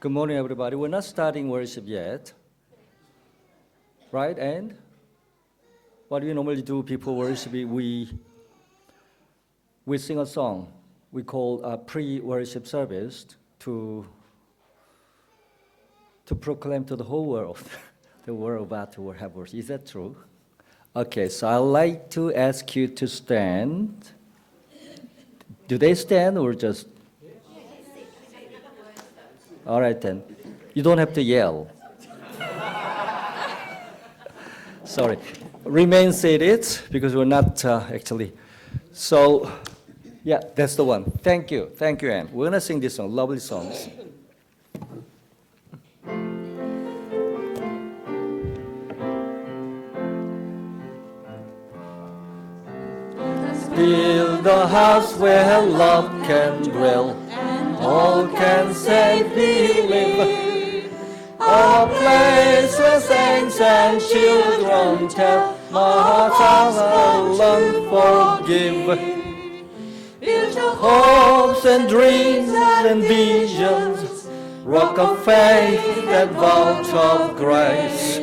Good morning, everybody. We're not starting worship yet, right? And what do we normally do before worship? We sing a song we call a pre-worship service to proclaim to the whole world, the world about to have worship. Is that true? Okay, so I'd like to ask you to stand. Do they stand or just? All right then. You don't have to yell. Sorry. Remain seated because we're not actually. So, yeah, that's the one. Thank you. Thank you, Anne. We're going to sing this song, lovely songs. Build a house where love can dwell, all can safely live. A place where saints and children tell, my heart alone forgive. Build hopes and dreams and visions, rock of faith and vault of grace.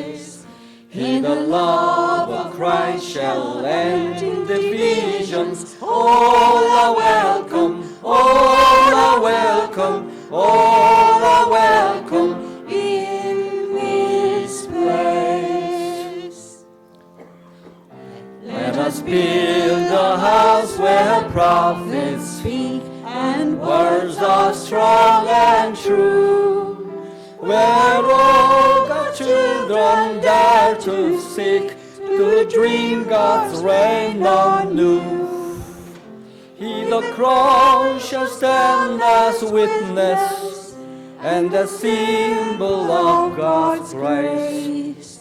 In the love of Christ shall end divisions. All are welcome, all are welcome, all are welcome in this place. Let us build a house where prophets speak and words are strong and true, where all God's children dare to seek, to dream God's reign anew. He the cross shall stand as witness, and the symbol of God's grace.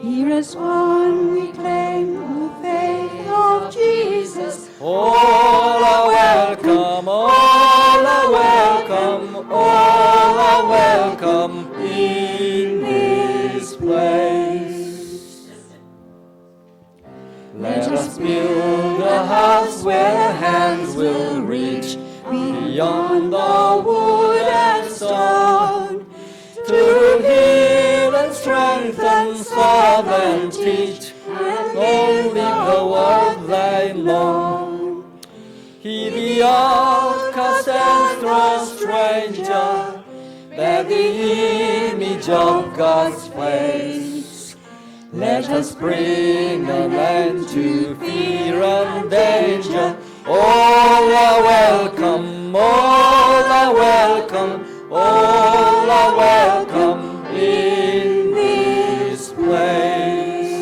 Here as one we claim the faith of Jesus. All are welcome, all are welcome, all are welcome in this place. Let us build a house where hands will reach beyond the wood and stone, to heal and strengthen, serve and teach, and only the word they know. He the outcast and thrown stranger, bear the image of God's face. Let us bring an end to fear and danger. All are welcome, all are welcome, all are welcome in this place.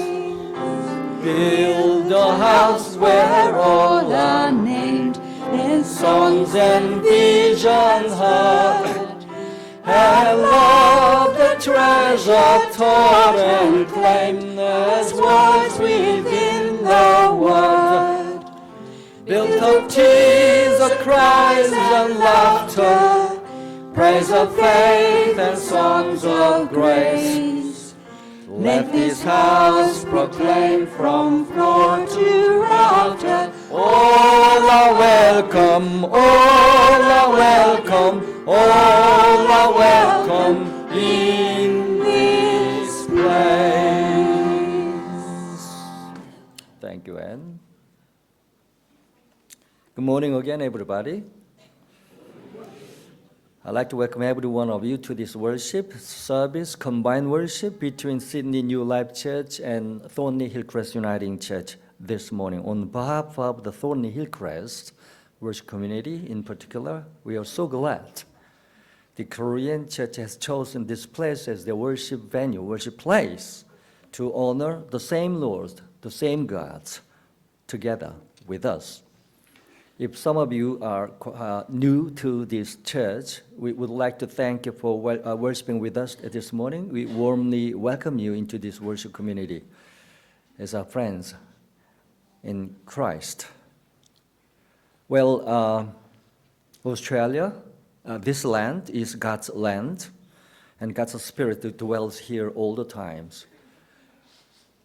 Build a house where all are named, and songs and visions heard, and love the treasure taught and claimed as words within the word. Built of tears, of cries and laughter, praise of faith and songs of grace. Let this house proclaim from floor to rafter, all are welcome, all are welcome, all are welcome in this place. Thank you, Anne. Good morning again, everybody. I'd like to welcome every one of you to this worship service, combined worship between Sydney New Life Church and Thornley Hillcrest Uniting Church this morning. On behalf of the Thornley Hillcrest worship community in particular, we are so glad the Korean church has chosen this place as their worship venue, worship place, to honor the same Lord, the same God, together with us. If some of you are new to this church, we would like to thank you for worshiping with us this morning. We warmly welcome you into this worship community as our friends in Christ. Well, Australia, this land is God's land, and God's Spirit dwells here all the times.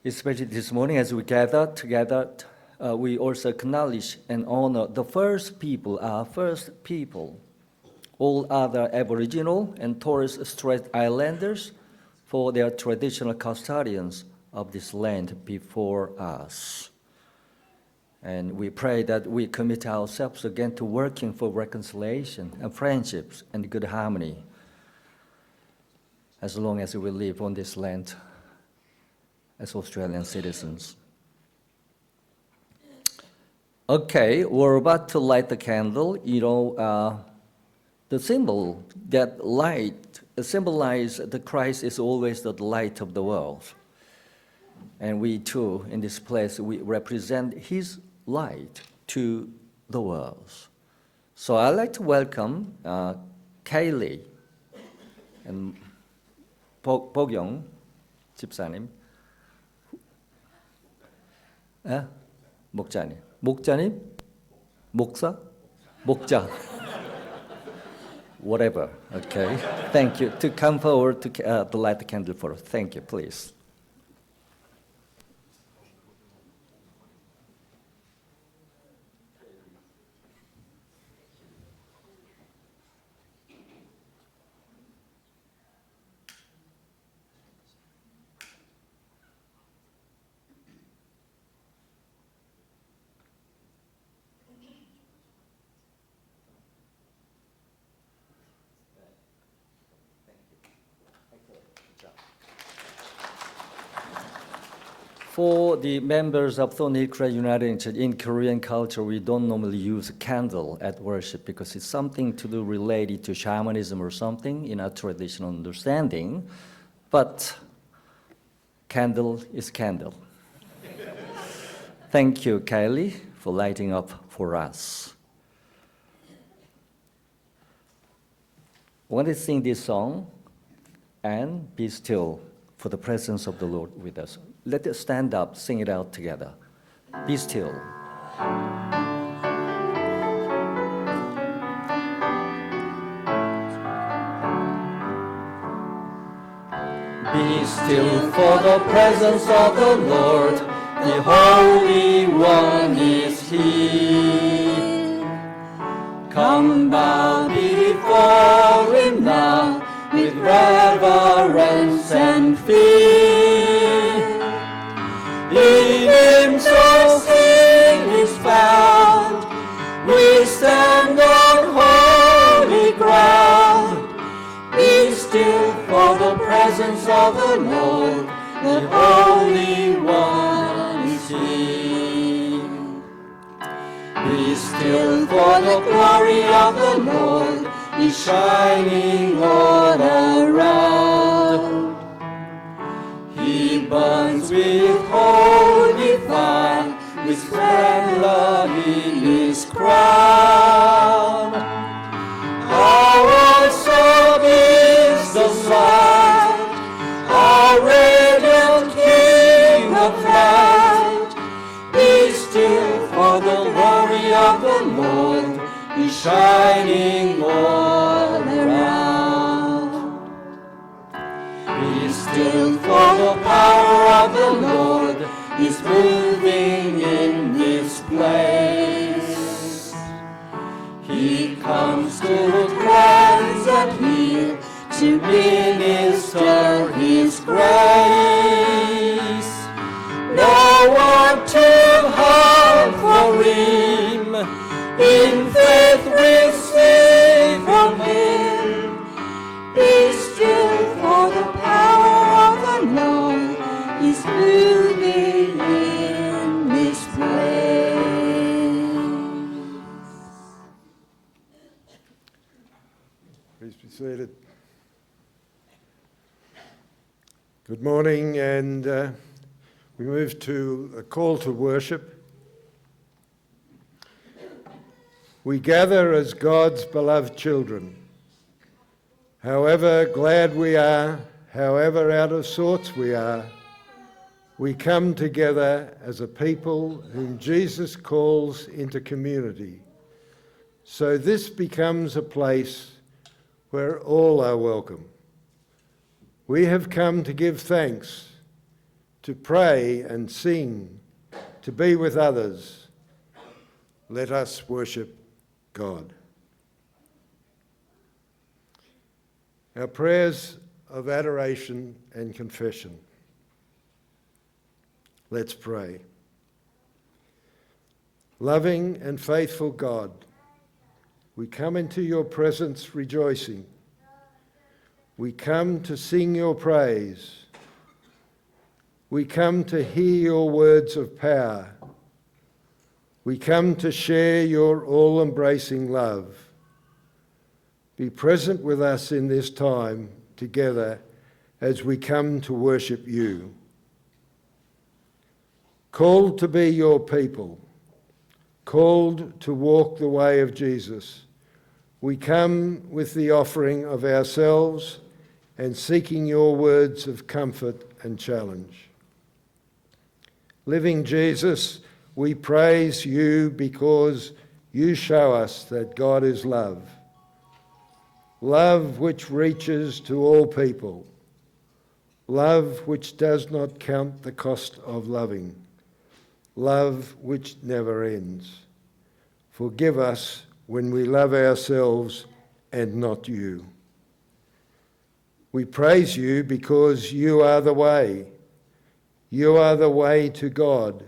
Especially this morning as we gather together, we also acknowledge and honor the first people, our first people all other Aboriginal and Torres Strait Islanders for their traditional custodians of this land before us. And we pray that we commit ourselves again to working for reconciliation and friendships and good harmony as long as we live on this land as Australian citizens. Okay, we're about to light the candle. The symbol that light symbolizes that Christ is always the light of the world. And we too, in this place, we represent His light to the world. So I'd like to welcome Kaylee and Bogyong 집사님. 목자님. 목자님? 목사? 목자. Whatever, okay. Thank you. To come forward to light the candle for us. Thank you, please. For the members of Thornhill Crest United Church, in Korean culture, we don't normally use a candle at worship because it's something to do related to shamanism or something in our traditional understanding. But candle is candle. Thank you, Kylie, for lighting up for us. I want to sing this song and be still for the presence of the Lord with us. Let us stand up, sing it out together. Be still. Be still for the presence of the Lord. The Holy One is here. Come bow before Him now with reverence and fear. In Him healing is found. We stand on holy ground. Be still for the presence of the Lord. The Holy One is here. Be still for the glory of the Lord is shining all around. He burns with holy fire, with splendor in His crown. How awesome is the sight, our radiant King of light. Be still for the glory of the Lord is shining all around. Be still for the power of the Lord is moving in this place. He comes to cleanse and heal, to minister His grace. No one too hard for Him, in faith receive from Him. Be still for the power of the Lord is moving in this place. Please be seated. Good morning, and we move to a call to worship. We gather as God's beloved children. However glad we are, however out of sorts we are, we come together as a people whom Jesus calls into community. So this becomes a place where all are welcome. We have come to give thanks, to pray and sing, to be with others. Let us worship God. Our prayers of adoration and confession. Let's pray. Loving and faithful God, we come into your presence rejoicing. We come to sing your praise. We come to hear your words of power. We come to share your all-embracing love. Be present with us in this time together as we come to worship you. Called to be your people, called to walk the way of Jesus, we come with the offering of ourselves and seeking your words of comfort and challenge. Living Jesus, we praise you because you show us that God is love. Love which reaches to all people. Love which does not count the cost of loving. Love which never ends. Forgive us when we love ourselves and not you. We praise you because you are the way. You are the way to God.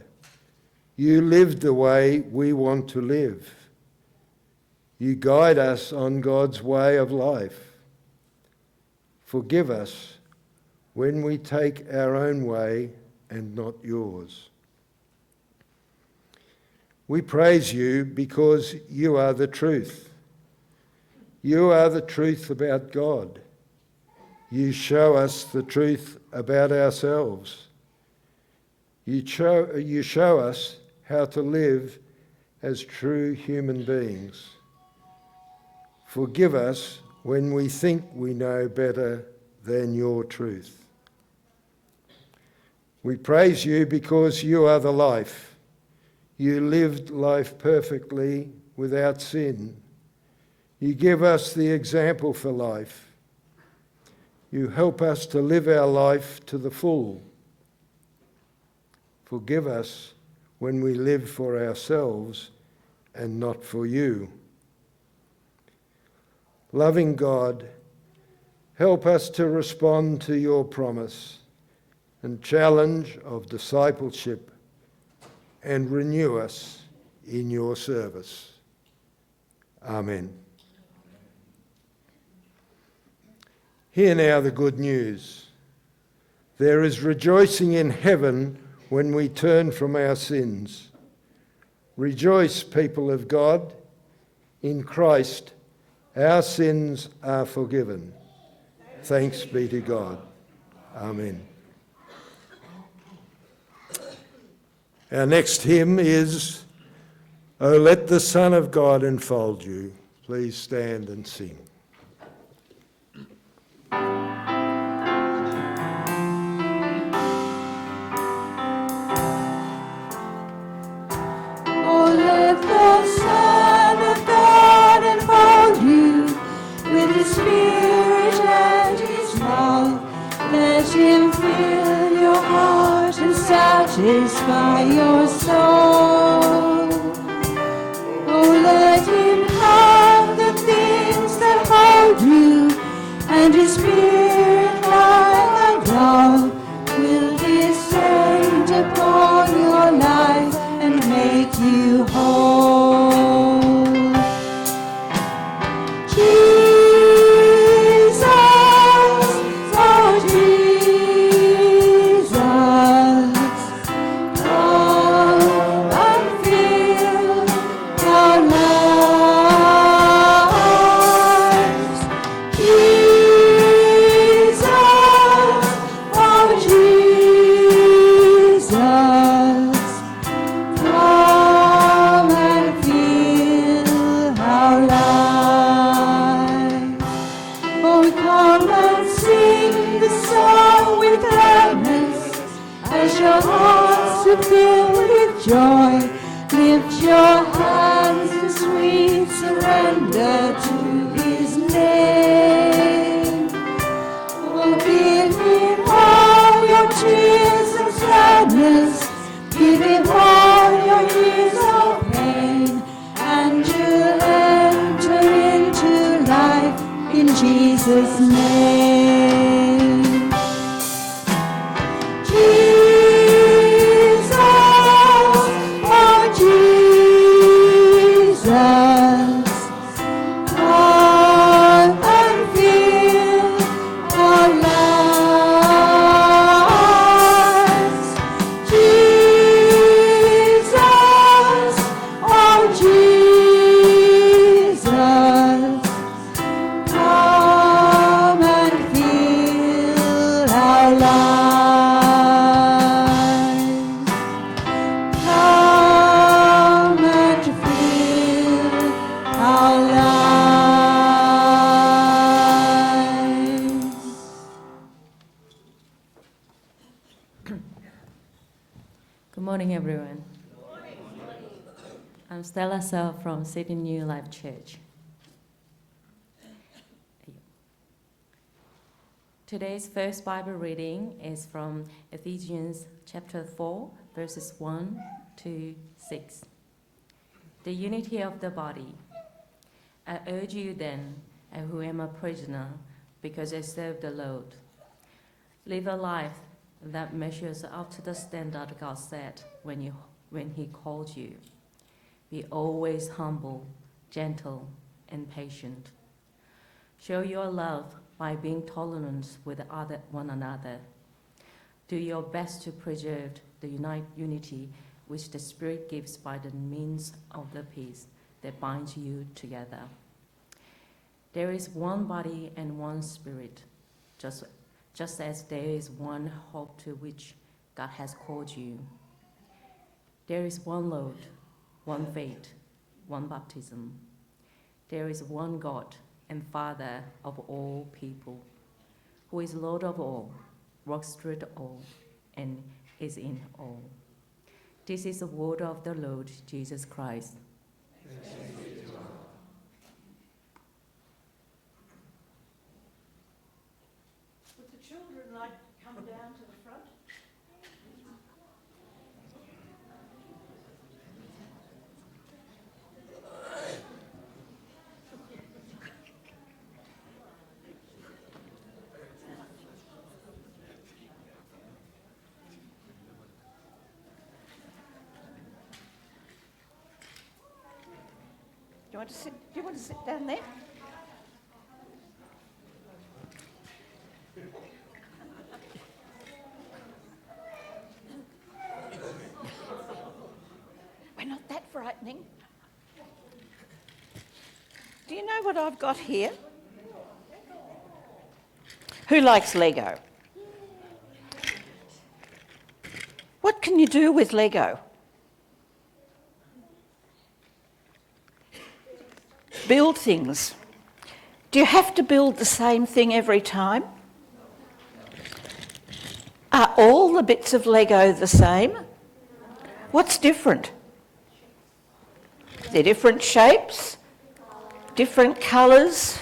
You live the way we want to live. You guide us on God's way of life. Forgive us when we take our own way and not yours. We praise you because you are the truth. You are the truth about God. You show us the truth about ourselves. You show us how to live as true human beings. Forgive us when we think we know better than your truth. We praise you because you are the life. You lived life perfectly without sin. You give us the example for life. You help us to live our life to the full. Forgive us when we live for ourselves and not for you. Loving God, help us to respond to your promise and challenge of discipleship and renew us in your service. Amen. Hear now the good news. There is rejoicing in heaven when we turn from our sins. Rejoice, people of God. In Christ, our sins are forgiven. Thanks be to God. Amen. Our next hymn is, "O Let the Son of God Enfold You." Please stand and sing. Oh, let the Son of God enfold you with His Spirit and His love. Let Him fill your heart and satisfy your soul. Oh, let Him have the things that hold you, and His Spirit, life and love, will descend upon your life and make you whole. Jesus, oh Jesus, come and fill our lives. Jesus, oh Jesus, come and fill our lives. Oh, come and sing the song with gladness as your hearts are filled with joy. Lift your hands in sweet surrender to His name. Oh, give Him all your tears and sadness. Give Him all your years of pain, and you'll enter into life in Jesus' Jesus' name. Jesus, oh Jesus, come and fill our lives. Jesus, oh Jesus, come and fill our lives. Come and fill our lives. Good morning, everyone. I'm Stella Sell from Sydney New Life Church. Today's first Bible reading is from Ephesians chapter 4, verses 1 to 6. The unity of the body. I urge you then, who am a prisoner, because I serve the Lord, live a life that measures up to the standard God set when He called you. Be always humble, gentle, and patient. Show your love by being tolerant with one another. Do your best to preserve the unity which the Spirit gives by the means of the peace that binds you together. There is one body and one Spirit, just as there is one hope to which God has called you. There is one Lord, one faith, one baptism. There is one God and Father of all people, who is Lord of all, works through all, and is in all. This is the word of the Lord Jesus Christ. Would the children like to come down to the front? Do you want to sit down there? We're not that frightening. Do you know what I've got here? Who likes Lego? What can you do with Lego? Build things. Do you have to build the same thing every time? Are all the bits of Lego the same? What's different? They're different shapes, different colours.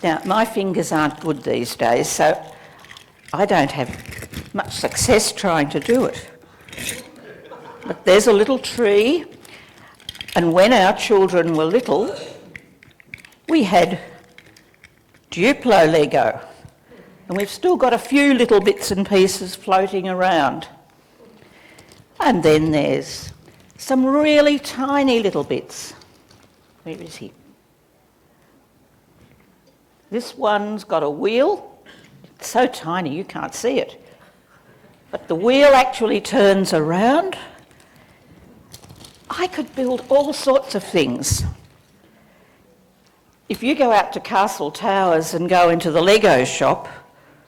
Now, my fingers aren't good these days, so I don't have much success trying to do it. But there's a little tree. And when our children were little, we had Duplo Lego. And we've still got a few little bits and pieces floating around. And then there's some really tiny little bits. Where is he? This one's got a wheel. It's so tiny you can't see it. But the wheel actually turns around. I could build all sorts of things. If you go out to Castle Towers and go into the Lego shop,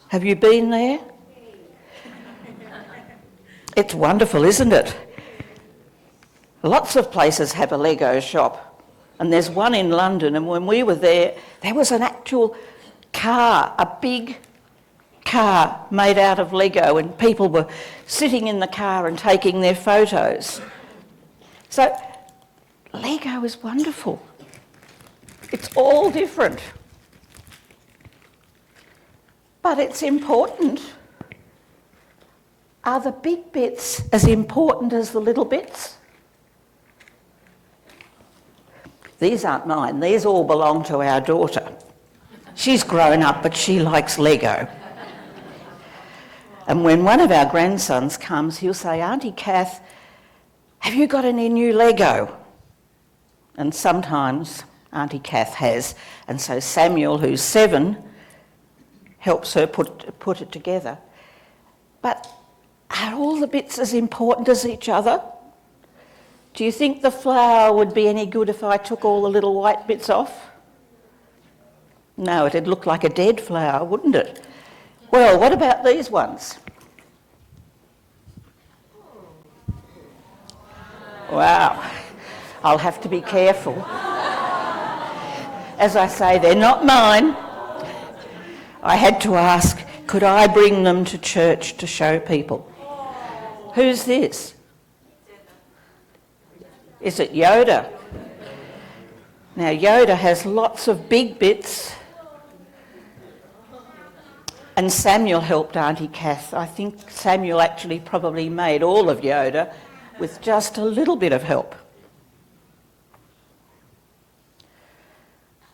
have you been there? It's wonderful, isn't it? Lots of places have a Lego shop, and there's one in London, and when we were there, there was an actual car, a big car made out of Lego, and people were sitting in the car and taking their photos. So, Lego is wonderful. It's all different. But it's important. Are the big bits as important as the little bits? These aren't mine. These all belong to our daughter. She's grown up, but she likes Lego. And when one of our grandsons comes, he'll say, Auntie Kath, have you got any new Lego? And sometimes Auntie Kath has. And so Samuel, who's 7, helps her put it together. But are all the bits as important as each other? Do you think the flower would be any good if I took all the little white bits off? No, it'd look like a dead flower, wouldn't it? Well, what about these ones? Wow, I'll have to be careful. As I say, they're not mine. I had to ask, could I bring them to church to show people? Who's this? Is it Yoda? Now, Yoda has lots of big bits. And Samuel helped Auntie Kath. I think Samuel actually probably made all of Yoda with just a little bit of help.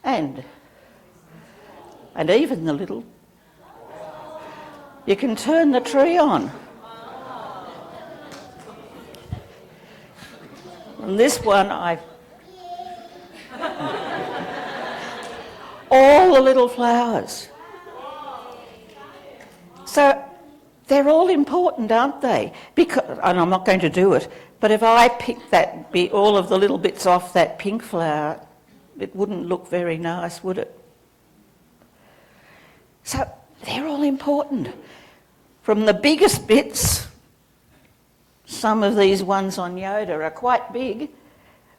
And even the little... You can turn the tree on. And this one, all the little flowers. So they're all important, aren't they? Because, and I'm not going to do it, but if I picked all of the little bits off that pink flower, it wouldn't look very nice, would it? So they're all important. From the biggest bits, some of these ones on Yoda are quite big,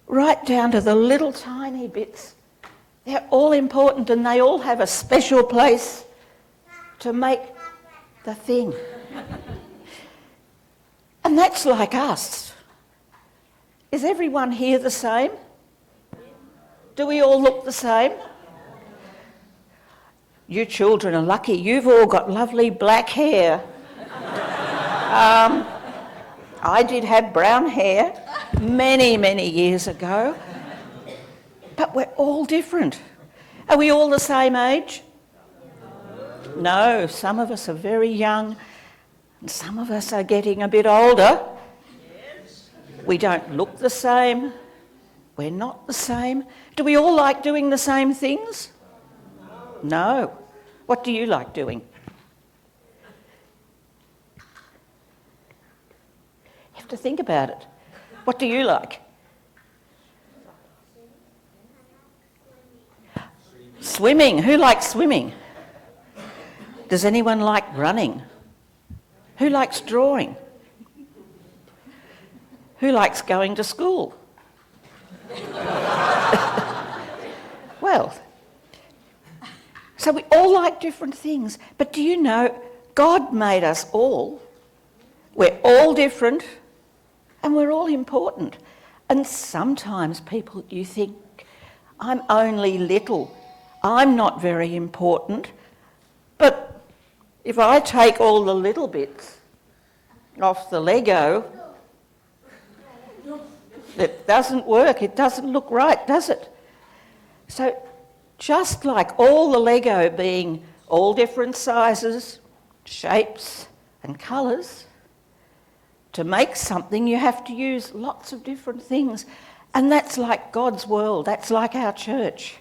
right down to the little tiny bits. They're all important and they all have a special place to make the thing. And that's like us. Is everyone here the same? Do we all look the same? You children are lucky. You've all got lovely black hair. I did have brown hair many, many years ago. But we're all different. Are we all the same age? No, some of us are very young and some of us are getting a bit older. We don't look the same. We're not the same. Do we all like doing the same things? No. What do you like doing? You have to think about it. What do you like? Swimming. Who likes swimming? Does anyone like running? Who likes drawing? Who likes going to school? Well, so we all like different things. But do you know, God made us all. We're all different and we're all important. And sometimes people, you think, I'm only little. I'm not very important. But if I take all the little bits off the Lego, it doesn't work. It doesn't look right, does it? So just like all the Lego being all different sizes, shapes and colours, to make something you have to use lots of different things. And that's like God's world. That's like our church.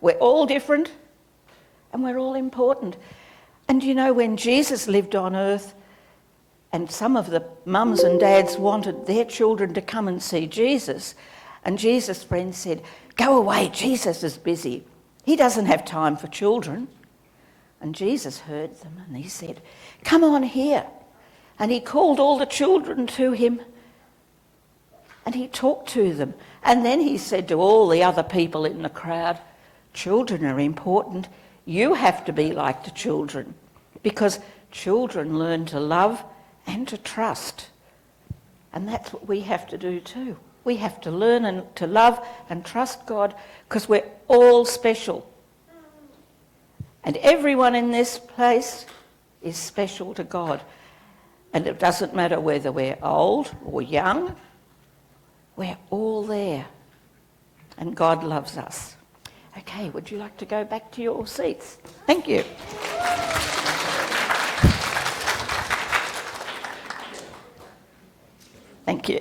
We're all different and we're all important. And you know, when Jesus lived on earth and some of the mums and dads wanted their children to come and see Jesus, and Jesus' friends said, "Go away, Jesus is busy. He doesn't have time for children." And Jesus heard them and he said, "Come on here." And he called all the children to him and he talked to them. And then he said to all the other people in the crowd, "Children are important. You have to be like the children, because children learn to love and to trust." And that's what we have to do too. We have to learn to love and trust God, because we're all special. And everyone in this place is special to God. And it doesn't matter whether we're old or young, we're all there. And God loves us. Okay, would you like to go back to your seats? Thank you. Thank you.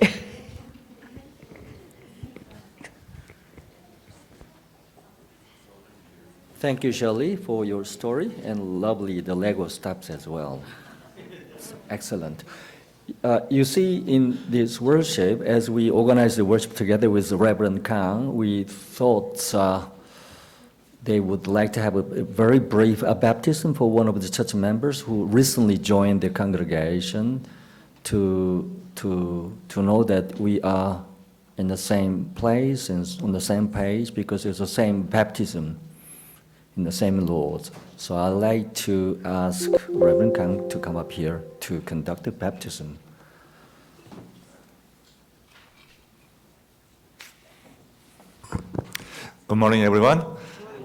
Thank you, Shirley, for your story, and lovely the Lego steps as well. It's excellent. You see, in this worship, as we organized the worship together with Reverend Kang, we thought they would like to have a very brief baptism for one of the church members who recently joined the congregation to know that we are in the same place and on the same page, because it's the same baptism in the same Lord. So I'd like to ask Reverend Kang to come up here to conduct the baptism. Good morning, everyone.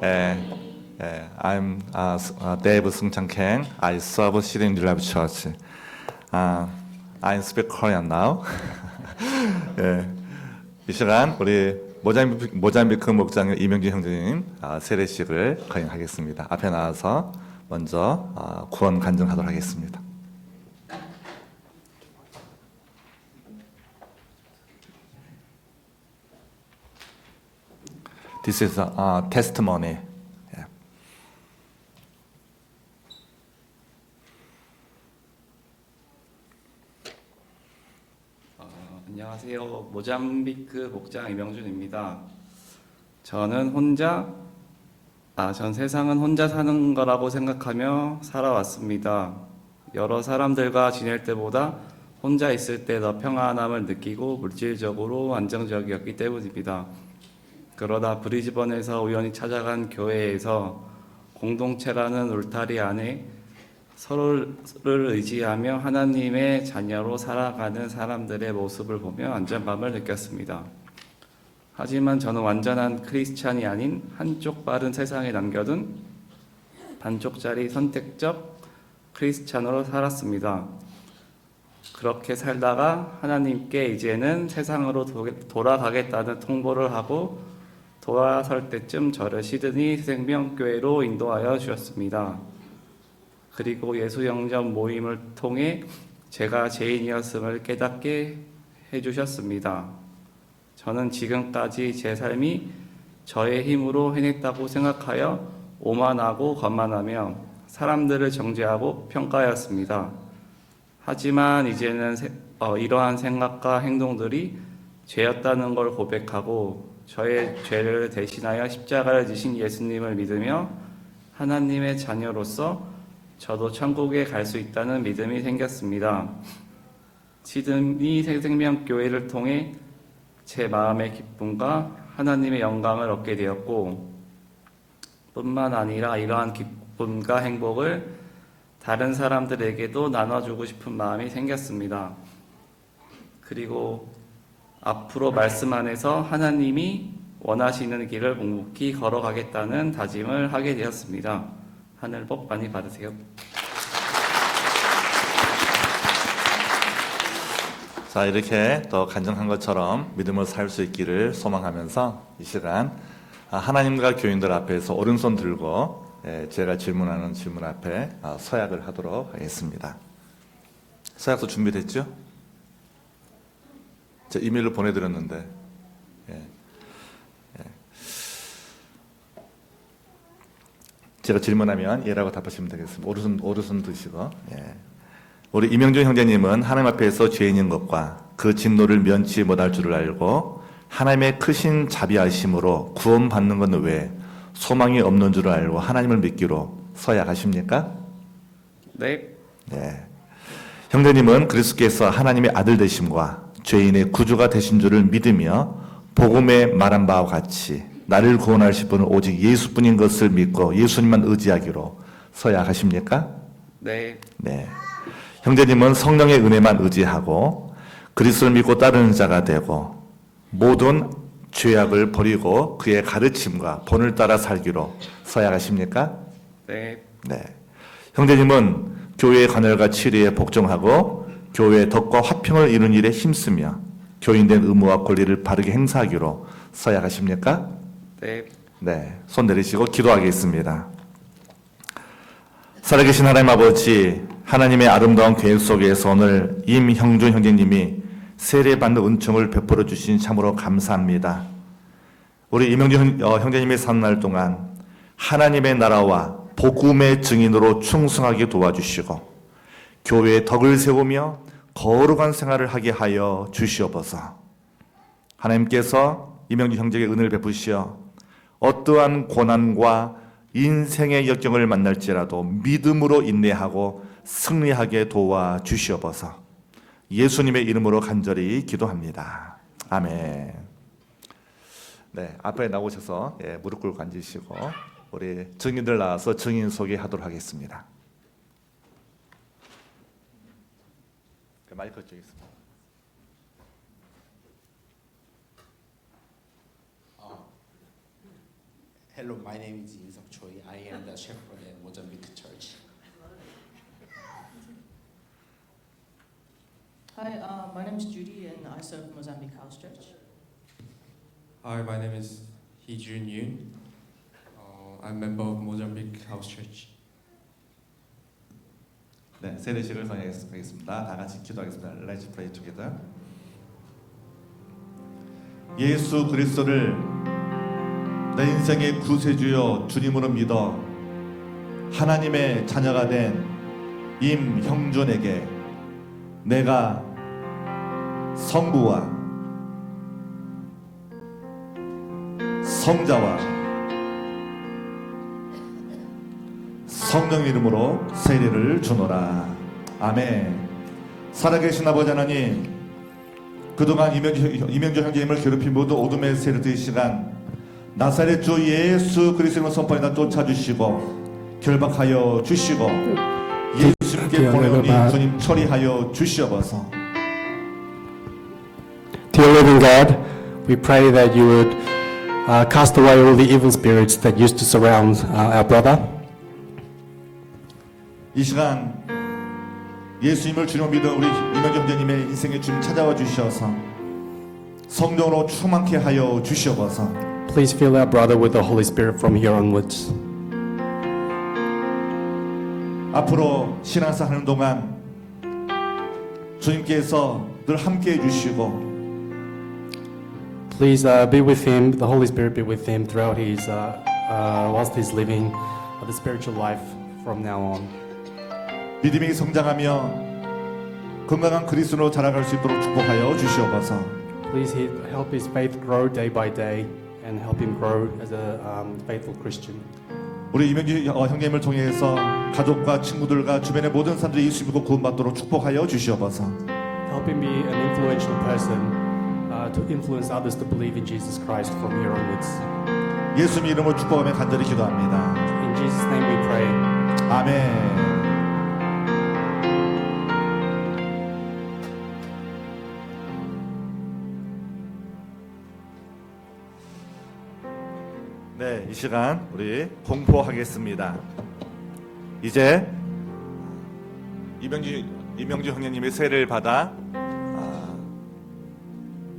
I'm Dave Sung-Chan Kang. I serve City New Life Church. I speak Korean now. 이 시간 우리 모잠비크 목장 이명준 형제님 세례식을 거행하겠습니다. 앞에 나와서 먼저 구원 간증하도록 하겠습니다. This is a testimony. Yeah. 안녕하세요. 모잠비크 목장 이명준입니다. 전 세상은 혼자 사는 거라고 생각하며 살아왔습니다. 여러 사람들과 지낼 때보다 혼자 있을 때 더 평안함을 느끼고 물질적으로 안정적이었기 때문입니다. 그러다 브리즈번에서 우연히 찾아간 교회에서 공동체라는 울타리 안에 서로를 의지하며 하나님의 자녀로 살아가는 사람들의 모습을 보며 안전감을 느꼈습니다. 하지만 저는 완전한 크리스찬이 아닌 한쪽 발은 세상에 남겨둔 반쪽짜리 선택적 크리스찬으로 살았습니다. 그렇게 살다가 하나님께 이제는 세상으로 돌아가겠다는 통보를 하고 돌아설 때쯤 저를 시드니 생명교회로 인도하여 주셨습니다. 그리고 예수영접 모임을 통해 제가 죄인이었음을 깨닫게 해주셨습니다. 저는 지금까지 제 삶이 저의 힘으로 해냈다고 생각하여 오만하고 거만하며 사람들을 정죄하고 평가하였습니다. 하지만 이제는 이러한 생각과 행동들이 죄였다는 걸 고백하고 저의 죄를 대신하여 십자가를 지신 예수님을 믿으며 하나님의 자녀로서 저도 천국에 갈 수 있다는 믿음이 생겼습니다. 시드니 생명교회를 통해 제 마음의 기쁨과 하나님의 영광을 얻게 되었고 뿐만 아니라 이러한 기쁨과 행복을 다른 사람들에게도 나눠주고 싶은 마음이 생겼습니다. 그리고 앞으로 말씀 안에서 하나님이 원하시는 길을 묵묵히 걸어가겠다는 다짐을 하게 되었습니다. 하늘 복 많이 받으세요. 자, 이렇게 또 간증한 것처럼 믿음을 살 수 있기를 소망하면서 이 시간 하나님과 교인들 앞에서 오른손 들고 제가 질문하는 질문 앞에 서약을 하도록 하겠습니다. 서약서 준비됐죠? 제가 이메일로 보내드렸는데 제가 질문하면 예라고 답하시면 되겠습니다. 오른손 드시고. 우리 이명준 형제님은 하나님 앞에서 죄인인 것과 그 진노를 면치 못할 줄을 알고 하나님의 크신 자비하심으로 구원받는 것 외에 소망이 없는 줄을 알고 하나님을 믿기로 서약하십니까? 네. 네. 형제님은 그리스도께서 하나님의 아들 되심과 죄인의 구주가 되신 줄을 믿으며 복음에 말한 바와 같이 나를 구원하실 분은 오직 예수뿐인 것을 믿고 예수님만 의지하기로 서약하십니까? 네. 네. 형제님은 성령의 은혜만 의지하고 그리스도를 믿고 따르는 자가 되고 모든 죄악을 버리고 그의 가르침과 본을 따라 살기로 서약하십니까? 네. 네. 형제님은 교회의 관할과 치리에 복종하고 교회의 덕과 화평을 이루는 일에 힘쓰며 교인된 의무와 권리를 바르게 행사하기로 서약하십니까? 네. 네, 손 내리시고 기도하겠습니다. 살아계신 하나님 아버지, 하나님의 아름다운 계획 속에서 오늘 임형준 형제님이 세례받는 은총을 베풀어 주신 참으로 감사합니다. 우리 임형준 형제님의 사는 날 동안 하나님의 나라와 복음의 증인으로 충성하게 도와주시고 교회의 덕을 세우며 거룩한 생활을 하게 하여 주시옵소서. 하나님께서 임형준 형제에게 은혜를 베푸시어 어떠한 고난과 인생의 역경을 만날지라도 믿음으로 인내하고 승리하게 도와주시옵소서. 예수님의 이름으로 간절히 기도합니다. 아멘. 네, 앞에 나오셔서 무릎 꿇고 앉으시고 우리 증인들 나와서 증인 소개하도록 하겠습니다. 마이크 쪽에 있습니다. Hello, my name is Inseok Choi. I am the shepherd at Mozambique Church. Hi, my name is Judy and I serve Mozambique House Church. Hi, my name is Hee-Jun Yoon. I'm a member of Mozambique House Church. 네, 세례식을 선언하겠습니다. 다 같이 기도하겠습니다. Let's pray together. 예수 그리스도를 내 인생의 구세주여 주님으로 믿어 하나님의 자녀가 된 임형준에게 내가 성부와 성자와 성령 이름으로 세례를 주노라. 아멘. 살아계신 아버지 하나님, 그동안 이명주 형제님을 괴롭힌 모든 어둠의 세력들의 시간 나사렛 주 예수 그리스도를 선포하다 쫓아주시고 결박하여 주시고 예수님께 보내오니 주님 처리하여 주시옵소서. Dear living God, we pray that you would cast away all the evil spirits that used to surround our brother. 이 시간 예수님을 주님으로 믿은 우리 이명주 형제님의 인생에 주님 찾아와 주셔서 성령으로 충만케 하여 주시옵소서. Please fill our brother with the Holy Spirit from here onwards. 앞으로 신앙생활 하는 동안 주님께서 늘 함께 해주시고 Please be with him, the Holy Spirit be with him throughout his, whilst he's living the spiritual life from now on. 믿음이 성장하며 건강한 그리스도로 자라갈 수 있도록 축복하여 주시옵소서. Please help his faith grow day by day and help him grow as a faithful Christian. 우리 이명주 형님을 통해서 가족과 친구들과 주변의 모든 사람들이 예수 믿고 구원받도록 축복하여 주시옵소서. Help him be an influential person to influence others to believe in Jesus Christ from here onwards. 예수 이름으로 축복하며 간절히 기도합니다. In Jesus' name we pray. 아멘. 네, 이 시간 우리 공포하겠습니다. 이제 이명주 형님의 세례를 받아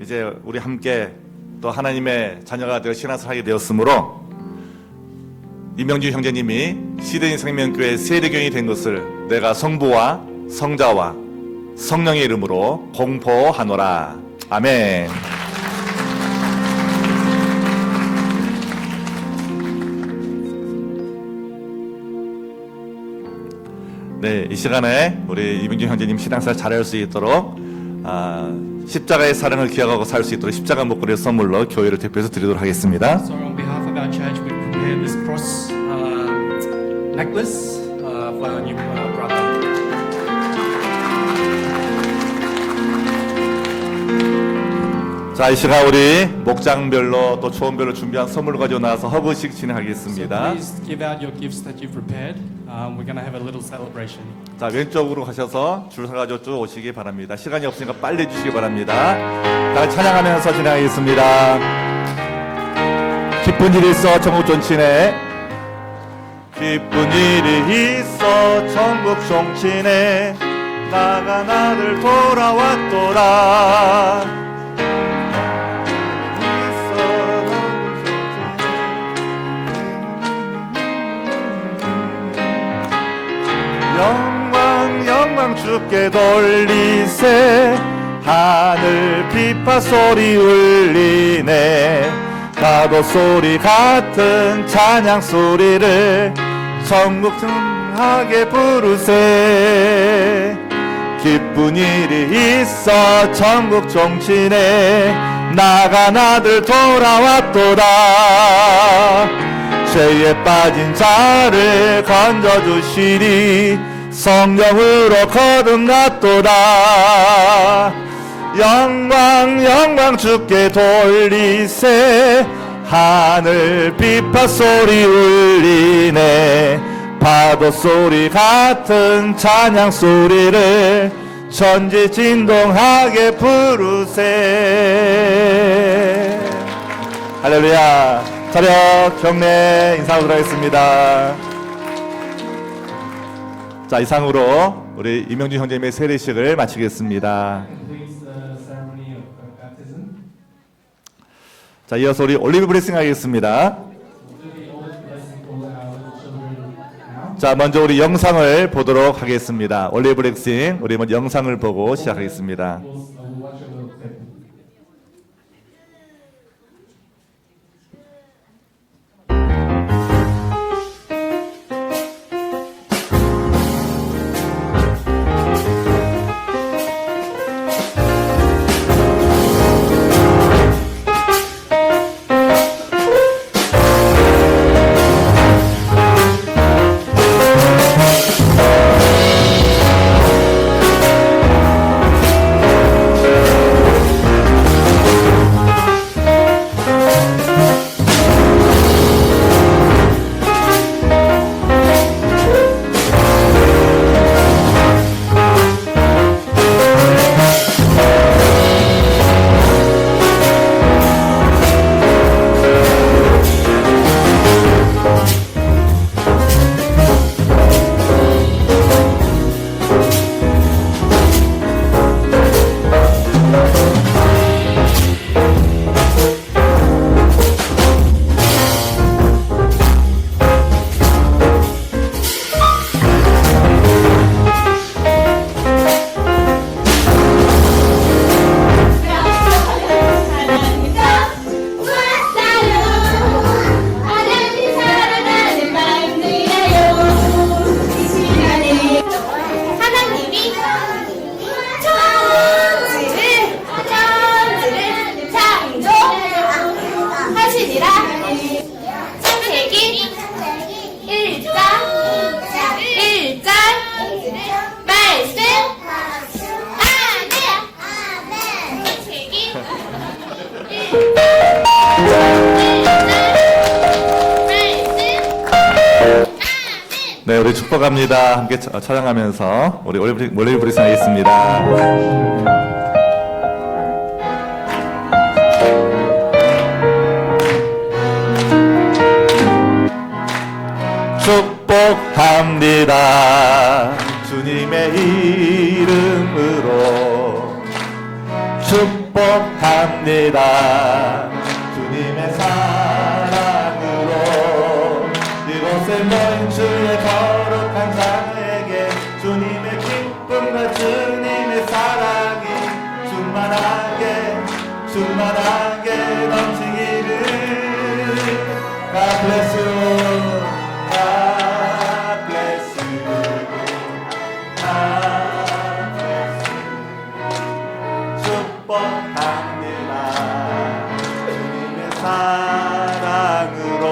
이제 우리 함께 또 하나님의 자녀가 되어 신앙생활하게 되었으므로 이명주 형제님이 시드니 생명교회 세례교인이 된 것을 내가 성부와 성자와 성령의 이름으로 공포하노라. 아멘. 네, 이 시간에 우리 이명주 형제님 신앙생활 잘할 수 있도록 십자가의 사랑을 기억하고 살 수 있도록 십자가 목걸이를 선물로 교회를 대표해서 드리도록 하겠습니다. So on behalf of our church, we prepare this cross necklace for our new brother. 자, 이 시간 우리 목장별로 또 초원별로 준비한 선물을 가지고 나와서 허브식 So 진행하겠습니다. please give out your gifts that you've prepared. We're going to have a little celebration. 자, 왼쪽으로 가셔서 줄 서가지고 쭉 오시기 바랍니다. 시간이 없으니까 빨리 해주시기 바랍니다. 다 찬양하면서 진행하겠습니다. 기쁜 일이 있어 전국 존치네. 기쁜 일이 있어 전국 종치네. 나가 나를 돌아왔도다. 주께 돌리세 하늘 비파 소리 울리네 파도 소리 같은 찬양 소리를 천국 등하게 부르세 기쁜 일이 있어 천국 종친에 나간 아들 돌아왔도다 죄에 빠진 자를 건져주시리 성령으로 거듭났도다 영광 영광 주께 돌리세 하늘 비파 소리 울리네 파도 소리 같은 찬양 소리를 천지 진동하게 부르세 할렐루야 차렷 경례 인사하도록 하겠습니다. 자 이상으로 우리 이명준 형제님의 세례식을 마치겠습니다. 자 이어서 우리 올리브 블레싱 하겠습니다. 자 먼저 우리 영상을 보도록 하겠습니다. 올리브 블레싱 우리 먼저 영상을 보고 시작하겠습니다. 네, 우리 축복합니다. 함께 찬양하면서 우리 올리브 블레싱 하겠습니다. 축복합니다. 주님의 이름으로 축복합니다. 주님의 사랑으로 이곳에 모인 주의 거룩한 자에게 주님의 기쁨과 주님의 사랑이 충만하게 넘치기를. God bless you. God bless you. God bless you. 축복합니다. 주님의 사랑으로.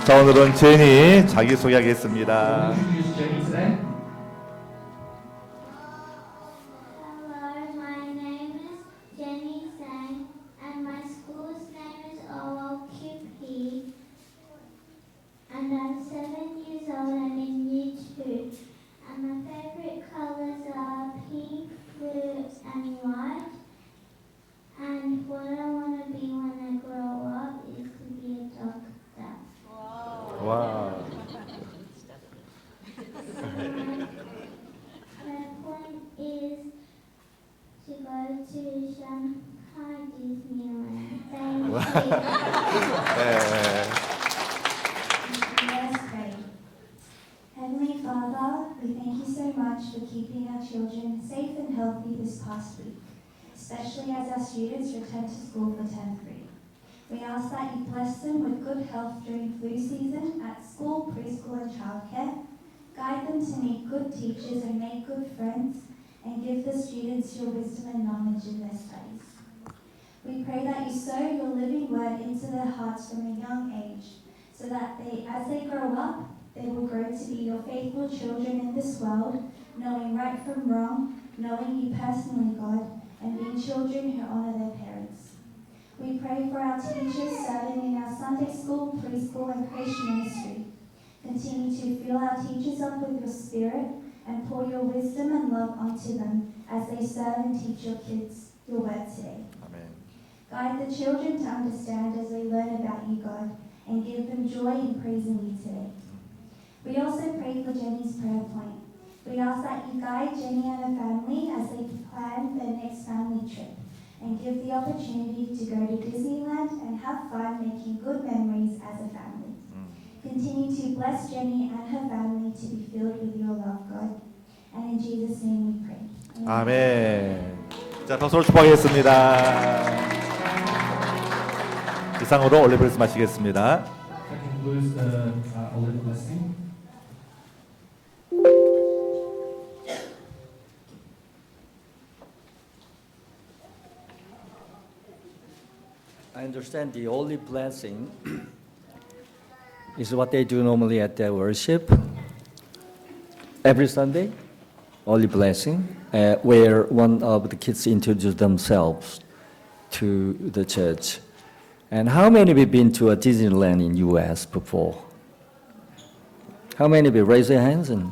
자, 오늘은 제니 자기소개하겠습니다. Wow. My point is to go to Shanghai Disneyland. Thank you. Let's pray. Heavenly Father, we thank you this past week, especially as our students return to school for term 3. We ask that you bless them with good health during flu season at school, preschool and childcare, guide them to meet good teachers and make good friends, and give the students your wisdom and knowledge in their studies. We pray that you sow your living word into their hearts from a young age, so that as they grow up, they will grow to be your faithful children in this world, knowing right from wrong, knowing you personally, God, and being children who honor their parents. We pray for our teachers serving in our Sunday school, preschool, and creation ministry. Continue to fill our teachers up with your spirit and pour your wisdom and love onto them as they serve and teach your kids your word today. 아멘. Guide the children to understand as they learn about you, God, and give them joy in praising you today. We also pray for Jenny's prayer point. We ask that you guide Jenny and her family as they plan their next family trip and give the opportunity to go to Disneyland and have fun making good memories as a family. Continue to bless Jenny and her family to be filled with your love, God. And in Jesus' name we pray. 아멘. 자, 박수로 축복하겠습니다. 이상으로 올리브레스 마치겠습니다. That concludes the Olive blessing. I understand the holy blessing is what they do normally at their worship. Every Sunday, holy blessing, where one of the kids introduce themselves to the church. And how many of you been to a Disneyland in U.S. before? How many of you raise your hands? And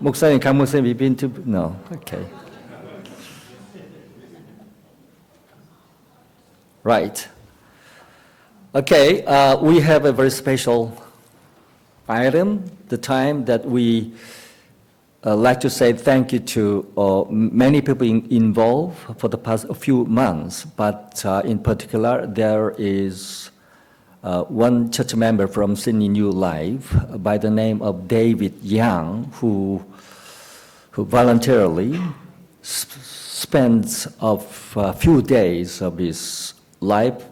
목사님, 강 목사님, you been to? No, okay. Right. Okay, we have a very special item, the time that we like to say thank you to many people involved for the past few months, but in particular, there is one church member from Sydney New Life by the name of David Young, who voluntarily spends a few days of his life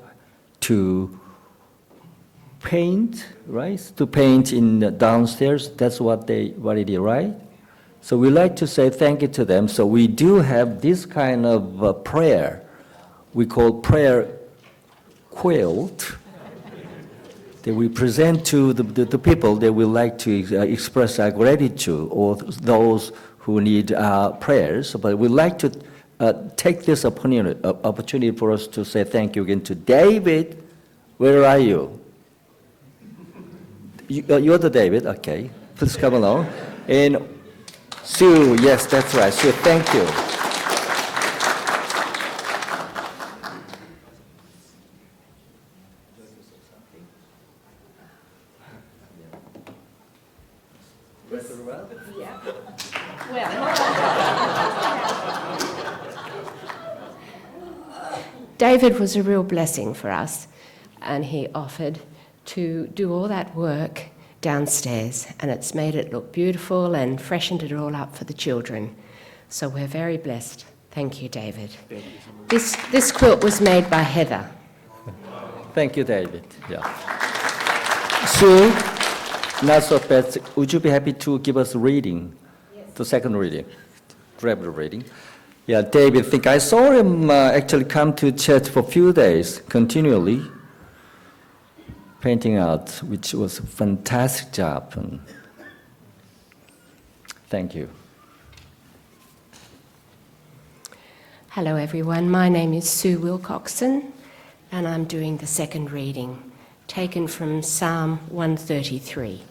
to paint, right? To paint in the downstairs. That's what it is, right? So we like to say thank you to them. So we do have this kind of prayer. We call prayer quilt that we present to the people that we like to express our gratitude, or those who need prayers. But we like to take this opportunity for us to say thank you again to David. Where are you? You're the David, okay. Please come along. And Sue, yes, that's right. Sue, thank you. David was a real blessing for us, and he offered to do all that work downstairs, and it's made it look beautiful and freshened it all up for the children. So we're very blessed. Thank you, David. This quilt was made by Heather. Thank you, David. Yeah. Sue, not so bad. Would you be happy to give us a reading? Yes. The second reading. Grab the reading. Yeah, David, I think I saw him actually come to church for a few days continually, painting out, which was a fantastic job. And thank you. Hello, everyone. My name is Sue Wilcoxon, and I'm doing the second reading, taken from Psalm 133.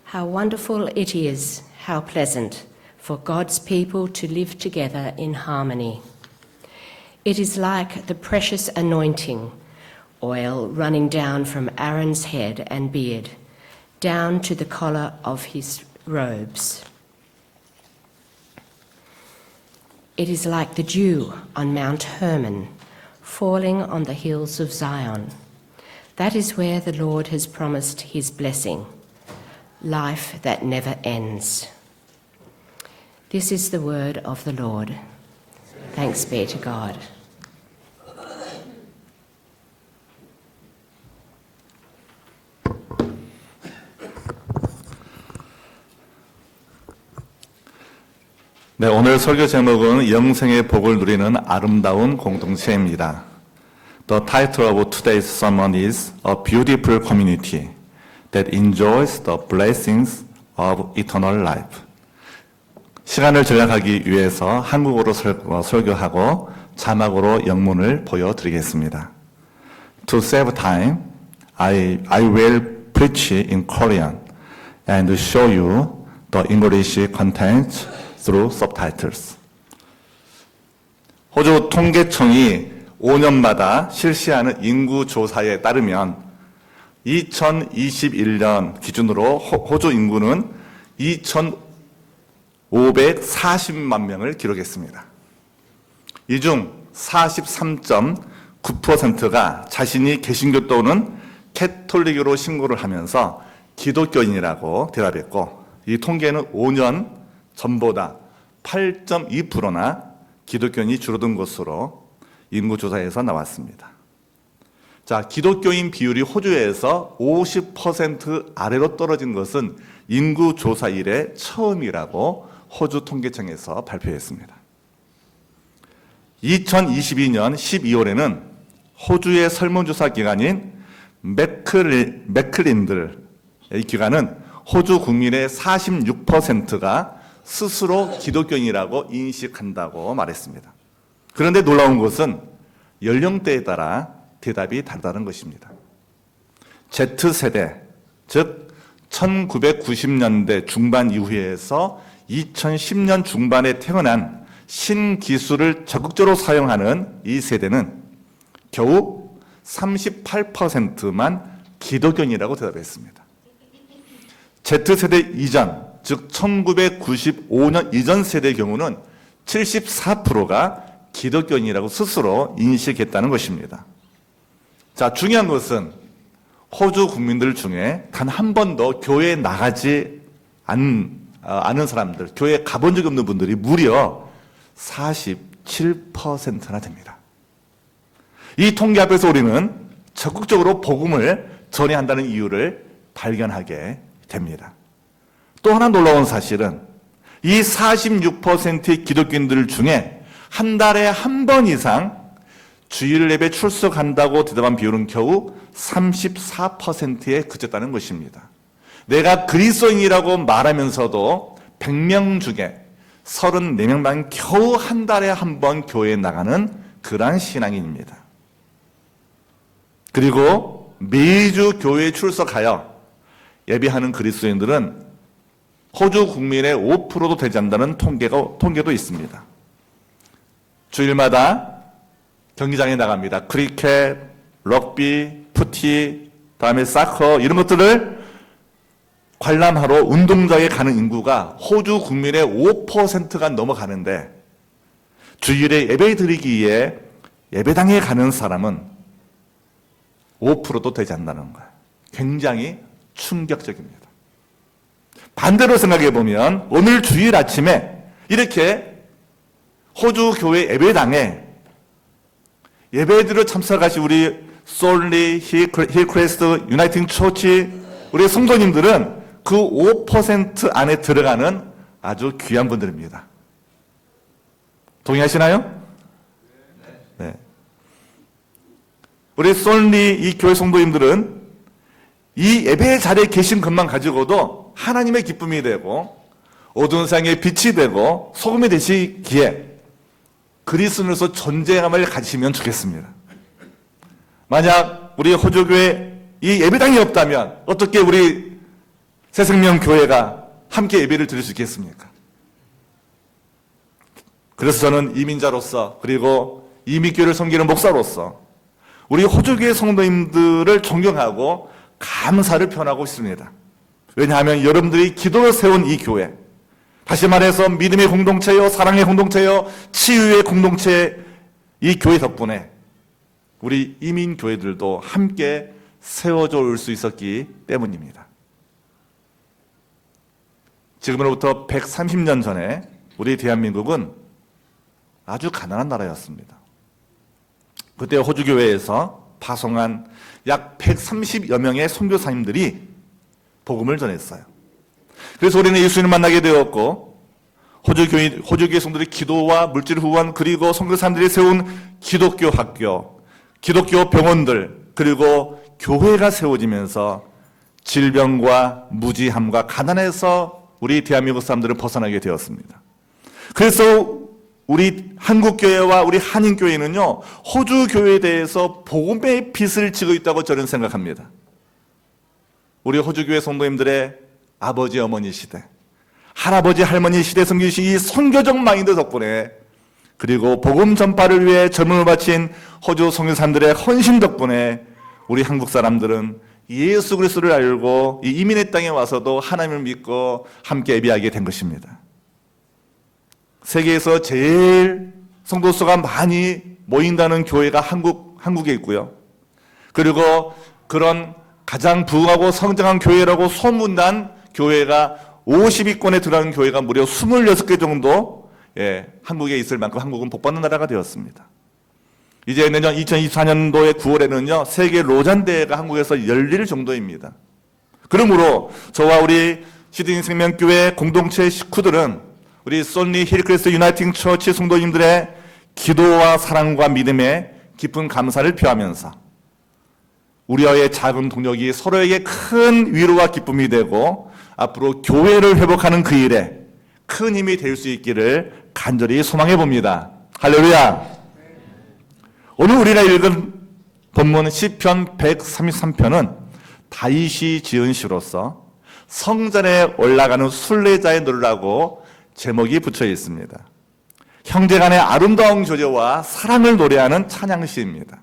How wonderful it is, how pleasant for God's people to live together in harmony. It is like the precious anointing, oil running down from Aaron's head and beard, down to the collar of his robes. It is like the dew on Mount Hermon, falling on the hills of Zion. That is where the Lord has promised his blessing, life that never ends. This is the word of the Lord. Thanks be to God. 네, 오늘 설교 제목은 영생의 복을 누리는 아름다운 공동체입니다. The title of today's sermon is A Beautiful Community that Enjoys the Blessings of Eternal Life. 시간을 절약하기 위해서 한국어로 설교하고 자막으로 영문을 보여드리겠습니다. To save time, I will preach in Korean and show you the English content through subtitles. 호주 통계청이 5년마다 실시하는 인구 조사에 따르면 2021년 기준으로 호주 인구는 2,540만 명을 기록했습니다. 이 중 43.9%가 자신이 개신교 또는 캐톨릭으로 신고를 하면서 기독교인이라고 대답했고, 이 통계는 5년 전보다 8.2%나 기독교인이 줄어든 것으로 인구조사에서 나왔습니다. 자, 기독교인 비율이 호주에서 50% 아래로 떨어진 것은 인구조사 이래 처음이라고 호주 통계청에서 발표했습니다. 2022년 12월에는 호주의 설문조사 기관인 맥클린들의 기관은 호주 국민의 46%가 스스로 기독교인이라고 인식한다고 말했습니다. 그런데 놀라운 것은 연령대에 따라 대답이 다르다는 것입니다. Z세대, 즉 1990년대 중반 이후에서 2010년 중반에 태어난 신기술을 적극적으로 사용하는 이 세대는 겨우 38%만 기독교인이라고 대답했습니다. Z세대 이전, 즉 1995년 이전 세대의 경우는 74%가 기독교인이라고 스스로 인식했다는 것입니다. 자, 중요한 것은 호주 국민들 중에 단 한 번도 교회에 나가지 않은 사람들, 교회에 가본 적이 없는 분들이 무려 47%나 됩니다. 이 통계 앞에서 우리는 적극적으로 복음을 전해야 한다는 이유를 발견하게 됩니다. 또 하나 놀라운 사실은 이 46%의 기독교인들 중에 한 달에 한 번 이상 주일 예배 출석한다고 대답한 비율은 겨우 34%에 그쳤다는 것입니다. 내가 그리스도인이라고 말하면서도 100명 중에 34명만 겨우 한 달에 한 번 교회에 나가는 그러한 신앙인입니다. 그리고 매주 교회에 출석하여 예배하는 그리스도인들은 호주 국민의 5%도 되지 않는다는 통계도 있습니다. 주일마다 경기장에 나갑니다. 크리켓, 럭비, 푸티, 다음에 사커 이런 것들을 관람하러 운동장에 가는 인구가 호주 국민의 5%가 넘어가는데 주일에 예배 드리기에 예배당에 가는 사람은 5%도 되지 않는다는 거예요. 굉장히 충격적입니다. 반대로 생각해 보면 오늘 주일 아침에 이렇게 호주 교회 예배당에 예배드려 참석하신 우리 솔리, 힐크레스트, 유나이팅 초치 우리 성도님들은 그 5% 안에 들어가는 아주 귀한 분들입니다. 동의하시나요? 네. 우리 솔리 이 교회 성도님들은 이 예배의 자리에 계신 것만 가지고도 하나님의 기쁨이 되고 어두운 세상의 빛이 되고 소금이 되시기에 그리스도인으로서 존재감을 가지시면 좋겠습니다. 만약 우리 호주교회 이 예배당이 없다면 어떻게 우리 새생명교회가 함께 예배를 드릴 수 있겠습니까? 그래서 저는 이민자로서 그리고 이민교회를 섬기는 목사로서 우리 호주교회 성도님들을 존경하고 감사를 표현하고 있습니다. 왜냐하면 여러분들이 기도로 세운 이 교회, 다시 말해서 믿음의 공동체요, 사랑의 공동체요, 치유의 공동체 이 교회 덕분에 우리 이민교회들도 함께 세워져 올 수 있었기 때문입니다. 지금으로부터 130년 전에 우리 대한민국은 아주 가난한 나라였습니다. 그때 호주교회에서 파송한 약 130여 명의 선교사님들이 복음을 전했어요. 그래서 우리는 예수님을 만나게 되었고, 호주교회 성도들의 기도와 물질 후원, 그리고 선교사님들이 세운 기독교 학교, 기독교 병원들, 그리고 교회가 세워지면서 질병과 무지함과 가난에서 우리 대한민국 사람들을 벗어나게 되었습니다. 그래서 우리 한국교회와 우리 한인교회는요, 호주교회에 대해서 복음의 빛을 지고 있다고 저는 생각합니다. 우리 호주교회 성도님들의 아버지, 어머니 시대, 할아버지, 할머니 시대 섬기신 이 선교적 마인드 덕분에, 그리고 복음 전파를 위해 젊음을 바친 호주 선교사님들의 헌신 덕분에 우리 한국 사람들은 예수 그리스도를 알고 이 이민의 땅에 와서도 하나님을 믿고 함께 예배하게 된 것입니다. 세계에서 제일 성도 수가 많이 모인다는 교회가 한국에 있고요. 그리고 그런 가장 부흥하고 성장한 교회라고 소문난 교회가 50위권에 들어가는 교회가 무려 26개 정도 한국에 있을 만큼 한국은 복받는 나라가 되었습니다. 이제 내년 2024년도의 9월에는요, 세계 로잔대회가 한국에서 열릴 정도입니다. 그러므로 저와 우리 시드니 생명교회 공동체 식구들은 우리 솔니 힐크레스트 유나이팅 처치 성도님들의 기도와 사랑과 믿음에 깊은 감사를 표하면서 우리와의 작은 동력이 서로에게 큰 위로와 기쁨이 되고 앞으로 교회를 회복하는 그 일에 큰 힘이 될 수 있기를 간절히 소망해 봅니다. 할렐루야. 오늘 우리가 읽은 본문 시편 133편은 다윗이 지은 시로서 성전에 올라가는 순례자의 노래라고 제목이 붙여 있습니다. 형제간의 아름다운 교제와 사랑을 노래하는 찬양시입니다.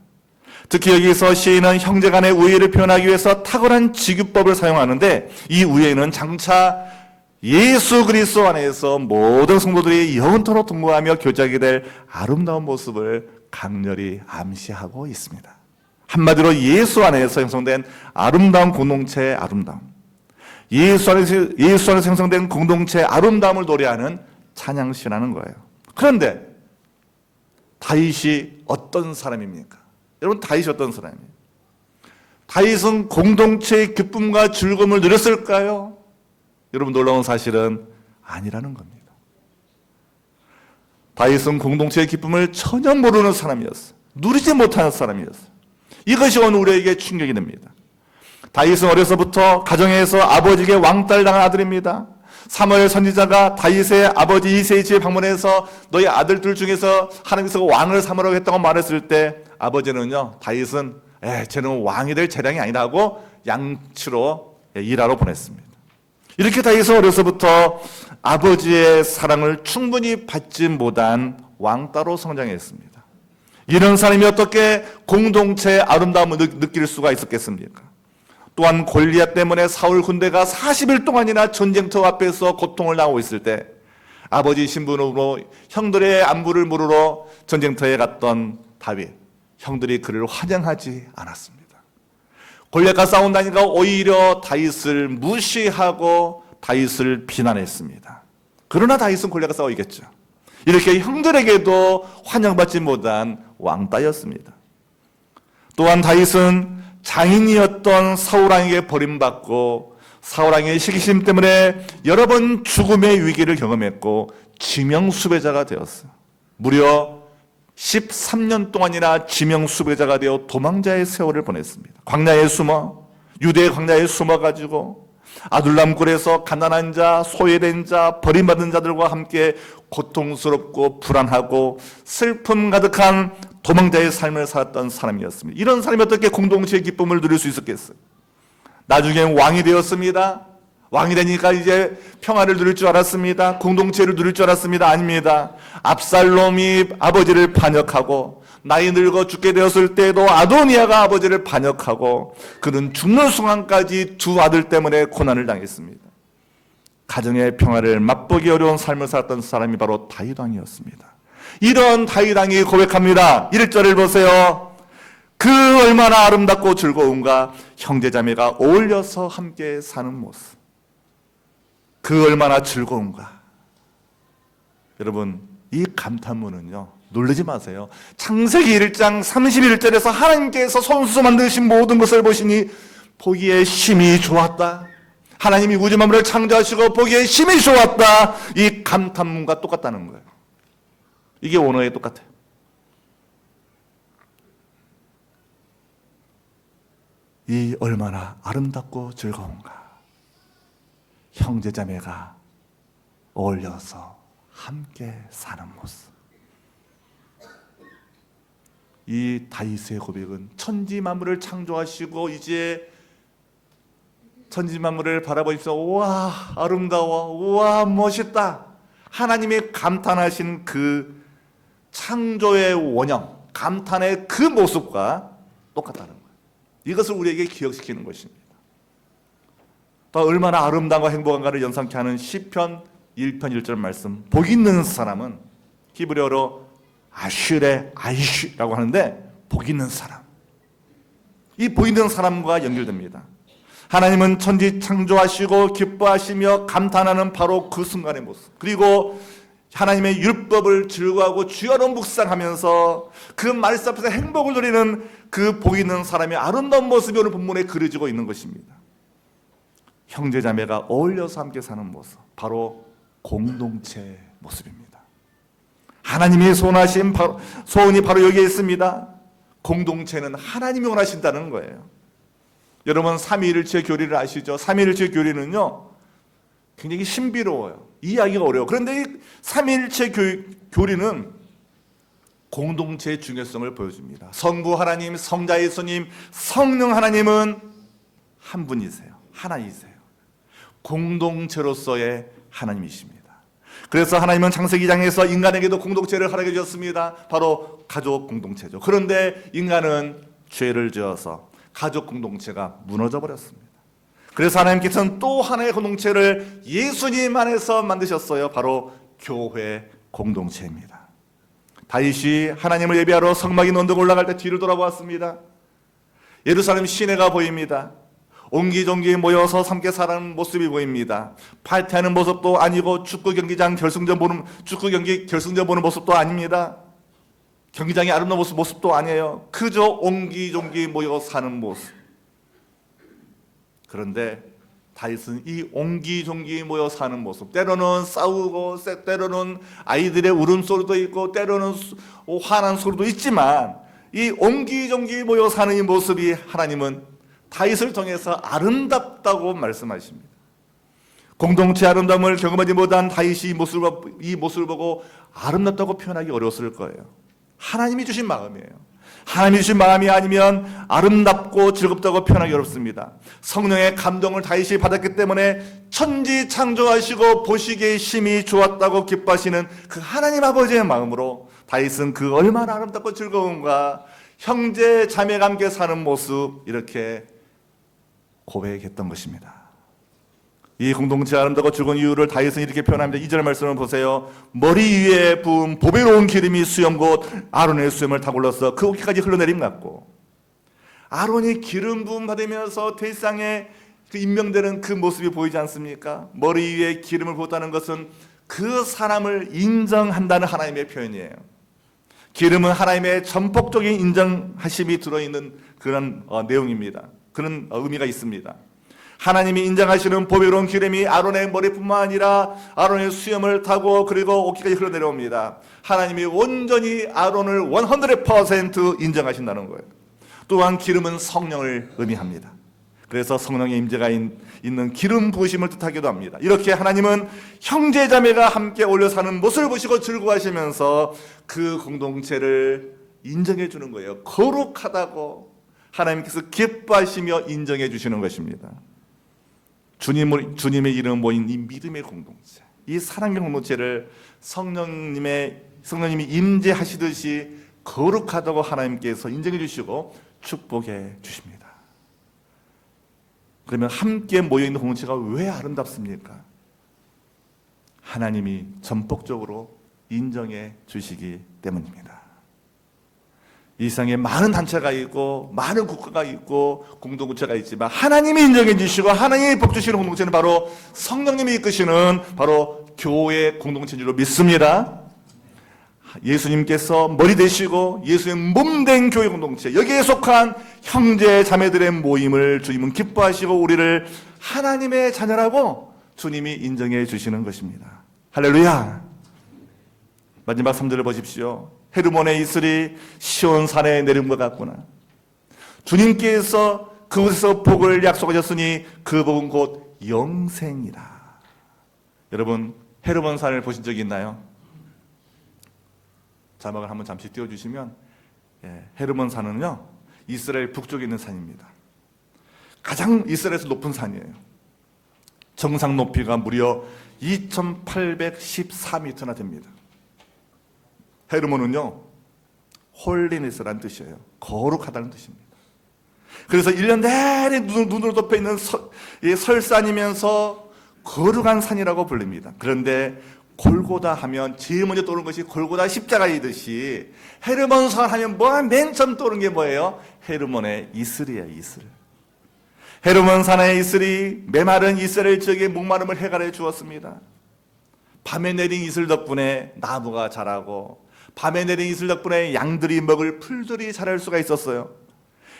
특히 여기서 시인은 형제간의 우애를 표현하기 위해서 탁월한 직유법을 사용하는데, 이 우애는 장차 예수 그리스도 안에서 모든 성도들이 영원토록 동거하며 교제하게 될 아름다운 모습을 강렬히 암시하고 있습니다. 한마디로 예수 안에서 형성된 아름다운 공동체의 아름다움, 예수 안에서 형성된 공동체의 아름다움을 노래하는 찬양시라는 거예요. 그런데 다윗이 어떤 사람입니까? 여러분, 다윗이 어떤 사람이에요? 다윗은 공동체의 기쁨과 즐거움을 누렸을까요? 여러분, 놀라운 사실은 아니라는 겁니다. 다윗은 공동체의 기쁨을 전혀 모르는 사람이었어요. 누리지 못하는 사람이었어요. 이것이 오늘 우리에게 충격이 됩니다. 다윗은 어려서부터 가정에서 아버지에게 왕따를 당한 아들입니다. 사무엘 선지자가 다윗의 아버지 이새의 집에 방문해서 너희 아들들 중에서 하나님께서 왕을 삼으라고 했다고 말했을 때 아버지는요, 다윗은 쟤는 왕이 될 재량이 아니라고 양치로 일하러 보냈습니다. 이렇게 다윗은 어려서부터 아버지의 사랑을 충분히 받지 못한 왕따로 성장했습니다. 이런 사람이 어떻게 공동체의 아름다움을 느낄 수가 있었겠습니까? 또한 골리앗 때문에 사울 군대가 40일 동안이나 전쟁터 앞에서 고통을 당하고 있을 때 아버지 신분으로 형들의 안부를 물으러 전쟁터에 갔던 다윗, 형들이 그를 환영하지 않았습니다. 골리앗과 싸운다니까 오히려 다윗을 무시하고 다윗을 비난했습니다. 그러나 다윗은 골리앗과 싸워 이겼죠. 이렇게 형들에게도 환영받지 못한 왕따였습니다. 또한 다윗은 장인이었던 사울왕에게 버림받고 사울왕의 시기심 때문에 여러 번 죽음의 위기를 경험했고 지명수배자가 되었어요. 무려 13년 동안이나 지명수배자가 되어 도망자의 세월을 보냈습니다. 광야에 숨어, 유대 광야에 숨어가지고 아둘람굴에서 가난한 자, 소외된 자, 버림받은 자들과 함께 고통스럽고 불안하고 슬픔 가득한 도망자의 삶을 살았던 사람이었습니다. 이런 사람이 어떻게 공동체의 기쁨을 누릴 수 있었겠어요? 나중엔 왕이 되었습니다. 왕이 되니까 이제 평화를 누릴 줄 알았습니다. 공동체를 누릴 줄 알았습니다. 아닙니다. 압살롬이 아버지를 반역하고 나이 늙어 죽게 되었을 때도 아도니아가 아버지를 반역하고 그는 죽는 순간까지 두 아들 때문에 고난을 당했습니다. 가정의 평화를 맛보기 어려운 삶을 살았던 사람이 바로 다윗 왕이었습니다. 이런 다윗 왕이 고백합니다. 1절을 보세요. 그 얼마나 아름답고 즐거운가, 형제자매가 어울려서 함께 사는 모습. 그 얼마나 즐거운가. 여러분, 이 감탄문은요, 놀라지 마세요. 창세기 1장 31절에서 하나님께서 손수로 만드신 모든 것을 보시니 보기에 심히 좋았다. 하나님이 우주 만물을 창조하시고 보기에 심히 좋았다. 이 감탄문과 똑같다는 거예요. 이게 원어에 똑같아요. 이 얼마나 아름답고 즐거운가. 형제자매가 어울려서 함께 사는 모습. 이 다윗의 고백은 천지 만물을 창조하시고 이제 천지 만물을 바라보시면서 와 아름다워, 와 멋있다. 하나님이 감탄하신 그 창조의 원형, 감탄의 그 모습과 똑같다는 거예요. 이것을 우리에게 기억시키는 것입니다. 또 얼마나 아름다움과 행복한가를 연상케 하는 시편 1편 1절 말씀. 복 있는 사람은 히브리어로 아슈레 아이슈라고 하는데 복 있는 사람. 이 복 있는 사람과 연결됩니다. 하나님은 천지 창조하시고 기뻐하시며 감탄하는 바로 그 순간의 모습. 그리고 하나님의 율법을 즐거워하고 주야로 묵상하면서 그 말씀 앞에서 행복을 누리는 그 복 있는 사람의 아름다운 모습이 오늘 본문에 그려지고 있는 것입니다. 형제자매가 어울려서 함께 사는 모습, 바로 공동체 모습입니다. 하나님이 소원하신 소원이 바로 여기에 있습니다. 공동체는 하나님이 원하신다는 거예요. 여러분 삼위일체 교리를 아시죠? 삼위일체 교리는요 굉장히 신비로워요. 이해하기가 어려워요. 그런데 이 삼위일체 교리는 공동체의 중요성을 보여줍니다. 성부 하나님, 성자 예수님, 성령 하나님은 한 분이세요. 하나이세요. 공동체로서의 하나님이십니다. 그래서 하나님은 창세기 2장에서 인간에게도 공동체를 허락해 주셨습니다. 바로 가족 공동체죠. 그런데 인간은 죄를 지어서 가족 공동체가 무너져 버렸습니다. 그래서 하나님께서는 또 하나의 공동체를 예수님 안에서 만드셨어요. 바로 교회 공동체입니다. 다윗이 하나님을 예배하러 성막인 언덕 올라갈 때 뒤를 돌아보았습니다. 예루살렘 시내가 보입니다. 옹기종기 모여서 함께 사는 모습이 보입니다. 파티하는 모습도 아니고 축구 경기 결승전 보는 모습도 아닙니다. 경기장의 아름다운 모습도 아니에요. 그저 옹기종기 모여 사는 모습. 그런데 다윗은 이 옹기종기 모여 사는 모습, 때로는 싸우고 때로는 아이들의 울음소리도 있고 때로는 화난 소리도 있지만 이 옹기종기 모여 사는 이 모습이 하나님은 다윗을 통해서 아름답다고 말씀하십니다. 공동체 아름다움을 경험하지 못한 다윗이 이 모습을 보고 아름답다고 표현하기 어려웠을 거예요. 하나님이 주신 마음이에요. 하나님이 주신 마음이 아니면 아름답고 즐겁다고 표현하기 어렵습니다. 성령의 감동을 다윗이 받았기 때문에 천지 창조하시고 보시기에 심히 좋았다고 기뻐하시는 그 하나님 아버지의 마음으로 다윗은 그 얼마나 아름답고 즐거운가, 형제 자매가 함께 사는 모습, 이렇게 고백했던 것입니다. 이 공동체 아름다고 즐거운 이유를 다윗은 이렇게 표현합니다. 2절 말씀을 보세요. 머리 위에 부은 보배로운 기름이 수염 곧 아론의 수염을 다 골라서 그 어깨까지 흘러내림 같고, 아론이 기름 부음 받으면서 대상에 임명되는 그 모습이 보이지 않습니까? 머리 위에 기름을 부었다는 것은 그 사람을 인정한다는 하나님의 표현이에요. 기름은 하나님의 전폭적인 인정하심이 들어있는 그런 내용입니다. 그런 의미가 있습니다. 하나님이 인정하시는 보배로운 기름이 아론의 머리뿐만 아니라 아론의 수염을 타고 그리고 어깨까지 흘러내려옵니다. 하나님이 온전히 아론을 100% 인정하신다는 거예요. 또한 기름은 성령을 의미합니다. 그래서 성령의 임재가 있는 기름 부으심을 뜻하기도 합니다. 이렇게 하나님은 형제자매가 함께 어울려 사는 모습을 보시고 즐거워하시면서 그 공동체를 인정해 주는 거예요. 거룩하다고 하나님께서 기뻐하시며 인정해 주시는 것입니다. 주님의 이름 모인 이 믿음의 공동체, 이 사랑의 공동체를 성령님이 임재하시듯이 거룩하다고 하나님께서 인정해 주시고 축복해 주십니다. 그러면 함께 모여있는 공동체가 왜 아름답습니까? 하나님이 전폭적으로 인정해 주시기 때문입니다. 이 세상에 많은 단체가 있고 많은 국가가 있고 공동체가 있지만 하나님이 인정해 주시고 하나님이 복 주시는 공동체는 바로 성령님이 이끄시는 바로 교회 공동체인 줄로 믿습니다. 예수님께서 머리 되시고 예수님 몸된 교회 공동체, 여기에 속한 형제 자매들의 모임을 주님은 기뻐하시고 우리를 하나님의 자녀라고 주님이 인정해 주시는 것입니다. 할렐루야. 마지막 3절을 보십시오. 헤르몬의 이슬이 시온산에 내린 것 같구나. 주님께서 그곳에서 복을 약속하셨으니 그 복은 곧 영생이라. 여러분, 헤르몬산을 보신 적이 있나요? 자막을 한번 잠시 띄워주시면, 헤르몬산은요 이스라엘 북쪽에 있는 산입니다. 가장 이스라엘에서 높은 산이에요. 정상 높이가 무려 2814m나 됩니다. 헤르몬은요 홀리니스라는 뜻이에요. 거룩하다는 뜻입니다. 그래서 1년 내내 눈으로 덮여있는 설산이면서 거룩한 산이라고 불립니다. 그런데 골고다 하면 제일 먼저 떠오르는 것이 골고다 십자가이듯이 헤르몬산 하면 맨 처음 떠오르는 게 뭐예요? 헤르몬의 이슬이에요. 이슬. 헤르몬산의 이슬이 메마른 이스라엘 지역의 목마름을 해결해 주었습니다. 밤에 내린 이슬 덕분에 나무가 자라고 밤에 내린 이슬 덕분에 양들이 먹을 풀들이 자랄 수가 있었어요.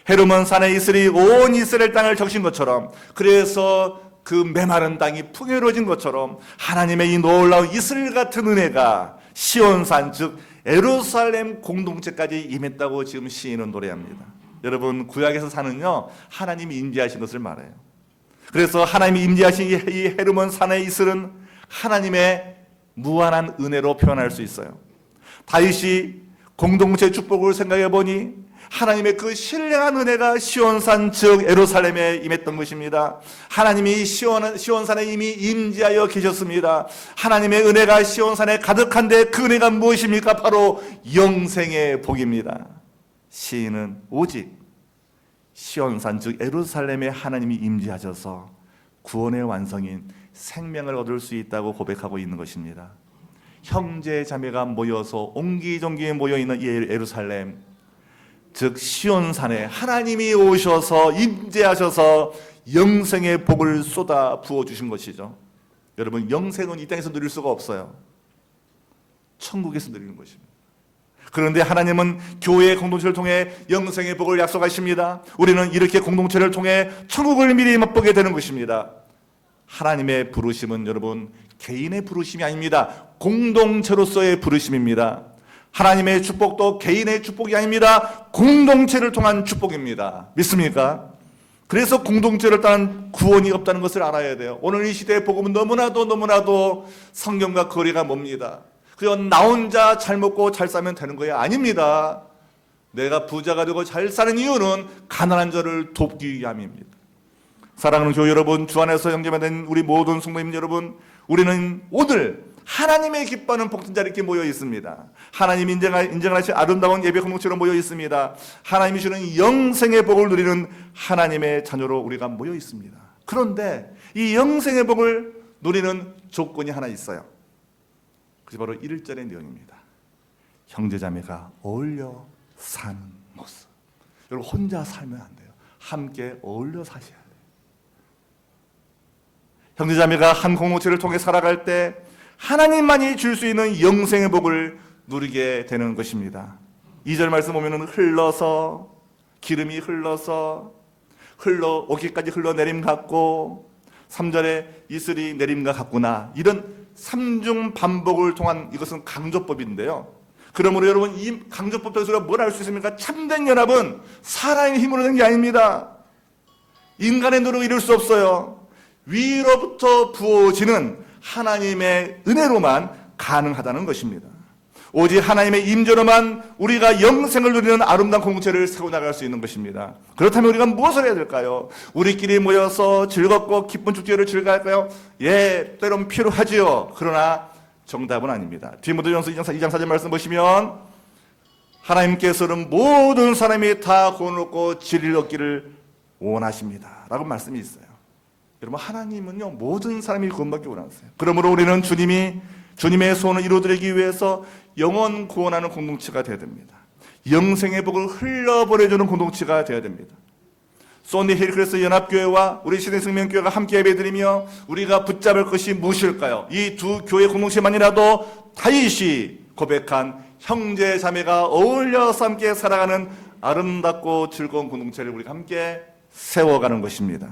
헤르몬산의 이슬이 온 이스라엘 땅을 적신 것처럼, 그래서 그 메마른 땅이 풍요로워진 것처럼 하나님의 이 놀라운 이슬 같은 은혜가 시온산 즉 예루살렘 공동체까지 임했다고 지금 시인은 노래합니다. 여러분, 구약에서 산은요 하나님이 임재하신 것을 말해요. 그래서 하나님이 임재하신 이 헤르몬산의 이슬은 하나님의 무한한 은혜로 표현할 수 있어요. 다윗이 공동체 축복을 생각해 보니 하나님의 그 신령한 은혜가 시온산 즉 예루살렘에 임했던 것입니다. 하나님이 시온산에 이미 임재하여 계셨습니다. 하나님의 은혜가 시온산에 가득한데 그 은혜가 무엇입니까? 바로 영생의 복입니다. 시인은 오직 시온산 즉 예루살렘에 하나님이 임재하셔서 구원의 완성인 생명을 얻을 수 있다고 고백하고 있는 것입니다. 형제 자매가 모여서 옹기종기 모여있는 이 예루살렘 즉 시온산에 하나님이 오셔서 임재하셔서 영생의 복을 쏟아 부어주신 것이죠. 여러분, 영생은 이 땅에서 누릴 수가 없어요. 천국에서 누리는 것입니다. 그런데 하나님은 교회 공동체를 통해 영생의 복을 약속하십니다. 우리는 이렇게 공동체를 통해 천국을 미리 맛보게 되는 것입니다. 하나님의 부르심은 여러분 개인의 부르심이 아닙니다. 공동체로서의 부르심입니다. 하나님의 축복도 개인의 축복이 아닙니다. 공동체를 통한 축복입니다. 믿습니까? 그래서 공동체를 따른 구원이 없다는 것을 알아야 돼요. 오늘 이 시대의 복음은 너무나도 성경과 거리가 멉니다. 그냥 나 혼자 잘 먹고 잘 살면 되는 거예요? 아닙니다. 내가 부자가 되고 잘 사는 이유는 가난한 자를 돕기 위함입니다. 사랑하는 교회 여러분, 주 안에서 형제된 우리 모든 성도님 여러분, 우리는 오늘 하나님의 기뻐하는 복된 자리에 이렇게 모여 있습니다. 하나님 인정하신 아름다운 예배 공동체로 모여 있습니다. 하나님이 주는 영생의 복을 누리는 하나님의 자녀로 우리가 모여 있습니다. 그런데 이 영생의 복을 누리는 조건이 하나 있어요. 그것이 바로 1절의 내용입니다. 형제자매가 어울려 사는 모습. 여러분, 혼자 살면 안 돼요. 함께 어울려 사셔야 돼요. 형제자매가 한 공동체를 통해 살아갈 때 하나님만이 줄 수 있는 영생의 복을 누리게 되는 것입니다. 2절 말씀 보면 흘러서, 기름이 흘러서 오기까지 흘러내림 같고, 3절에 이슬이 내림과 같구나. 이런 3중 반복을 통한 이것은 강조법인데요. 그러므로 여러분, 이 강조법 속에서 뭘 알 수 있습니까? 참된 연합은 사람의 힘으로 된 게 아닙니다. 인간의 노력을 이룰 수 없어요. 위로부터 부어지는 하나님의 은혜로만 가능하다는 것입니다. 오직 하나님의 임재로만 우리가 영생을 누리는 아름다운 공동체를 세워나갈 수 있는 것입니다. 그렇다면 우리가 무엇을 해야 될까요? 우리끼리 모여서 즐겁고 기쁜 축제를 즐거울까요? 예, 때론 필요하지요. 그러나 정답은 아닙니다. 디모데전서 2장 4절 말씀 보시면 하나님께서는 모든 사람이 다 구원을 얻고 진리를 얻기를 원하십니다 라고 말씀이 있어요. 여러분, 하나님은요 모든 사람이 구원받기 원하세요. 그러므로 우리는 주님의 소원을 이루어드리기 위해서 영원 구원하는 공동체가 되어야 됩니다. 영생의 복을 흘려보내주는 공동체가 되어야 됩니다. 소니 힐크레스 연합교회와 우리 시대생명교회가 함께 예배드리며 우리가 붙잡을 것이 무엇일까요? 이 두 교회 공동체만이라도 다윗이 고백한 형제 자매가 어울려서 함께 살아가는 아름답고 즐거운 공동체를 우리가 함께 세워가는 것입니다.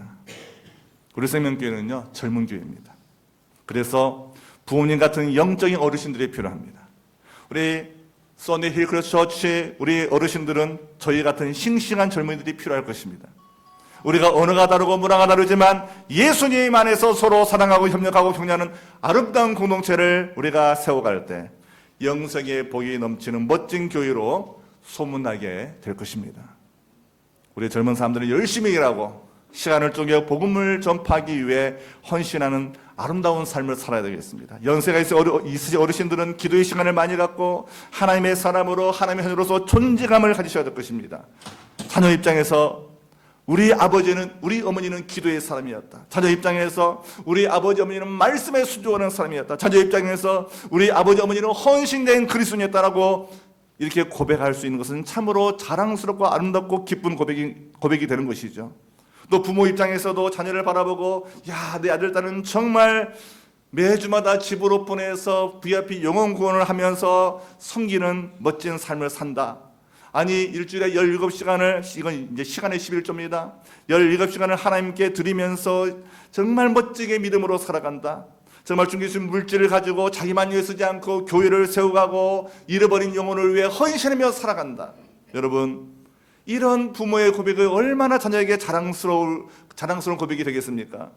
우리 생명교회는요, 젊은 교회입니다. 그래서 부모님 같은 영적인 어르신들이 필요합니다. 우리 소니 힐크레스 처치 우리 어르신들은 저희 같은 싱싱한 젊은이들이 필요할 것입니다. 우리가 언어가 다르고 문화가 다르지만 예수님 안에서 서로 사랑하고 협력하고 격려하는 아름다운 공동체를 우리가 세워갈 때 영생의 복이 넘치는 멋진 교회로 소문나게 될 것입니다. 우리 젊은 사람들은 열심히 일하고 시간을 쪼개 복음을 전파하기 위해 헌신하는 아름다운 삶을 살아야 되겠습니다. 연세가 있으신 어르신들은 기도의 시간을 많이 갖고 하나님의 사람으로 하나님의 자녀로서 존재감을 가지셔야 될 것입니다. 자녀 입장에서 우리 아버지는, 우리 어머니는 기도의 사람이었다. 자녀 입장에서 우리 아버지 어머니는 말씀에 순종하는 사람이었다. 자녀 입장에서 우리 아버지 어머니는 헌신된 그리스도인이었다라고 이렇게 고백할 수 있는 것은 참으로 자랑스럽고 아름답고 기쁜 고백이 되는 것이죠. 또 부모 입장에서도 자녀를 바라보고 야, 내 아들 딸은 정말 매주마다 집으로 보내서 VIP 영혼 구원을 하면서 섬기는 멋진 삶을 산다. 아니 일주일에 17시간을, 이건 이제 시간의 11조입니다. 17시간을 하나님께 드리면서 정말 멋지게 믿음으로 살아간다. 정말 중개수님 물질을 가지고 자기만 위해 쓰지 않고 교회를 세워가고 잃어버린 영혼을 위해 헌신하며 살아간다. 여러분, 이런 부모의 고백이 얼마나 자녀에게 자랑스러운 고백이 되겠습니까?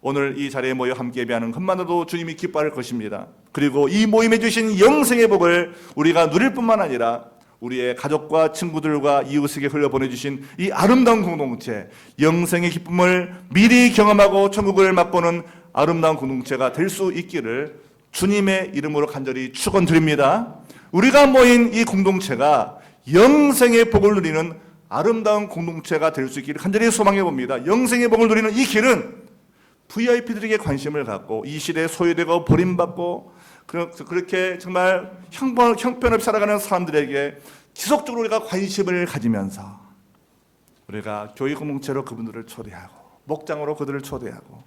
오늘 이 자리에 모여 함께 예배하는 것만으로도 주님이 기뻐할 것입니다. 그리고 이 모임에 주신 영생의 복을 우리가 누릴 뿐만 아니라 우리의 가족과 친구들과 이웃에게 흘려보내주신 이 아름다운 공동체, 영생의 기쁨을 미리 경험하고 천국을 맛보는 아름다운 공동체가 될 수 있기를 주님의 이름으로 간절히 축원드립니다. 우리가 모인 이 공동체가 영생의 복을 누리는 아름다운 공동체가 될 수 있기를 간절히 소망해 봅니다. 영생의 복을 누리는 이 길은 VIP들에게 관심을 갖고 이 시대에 소외되고 버림받고 그렇게 정말 형편없이 살아가는 사람들에게 지속적으로 우리가 관심을 가지면서 우리가 교회 공동체로 그분들을 초대하고 목장으로 그들을 초대하고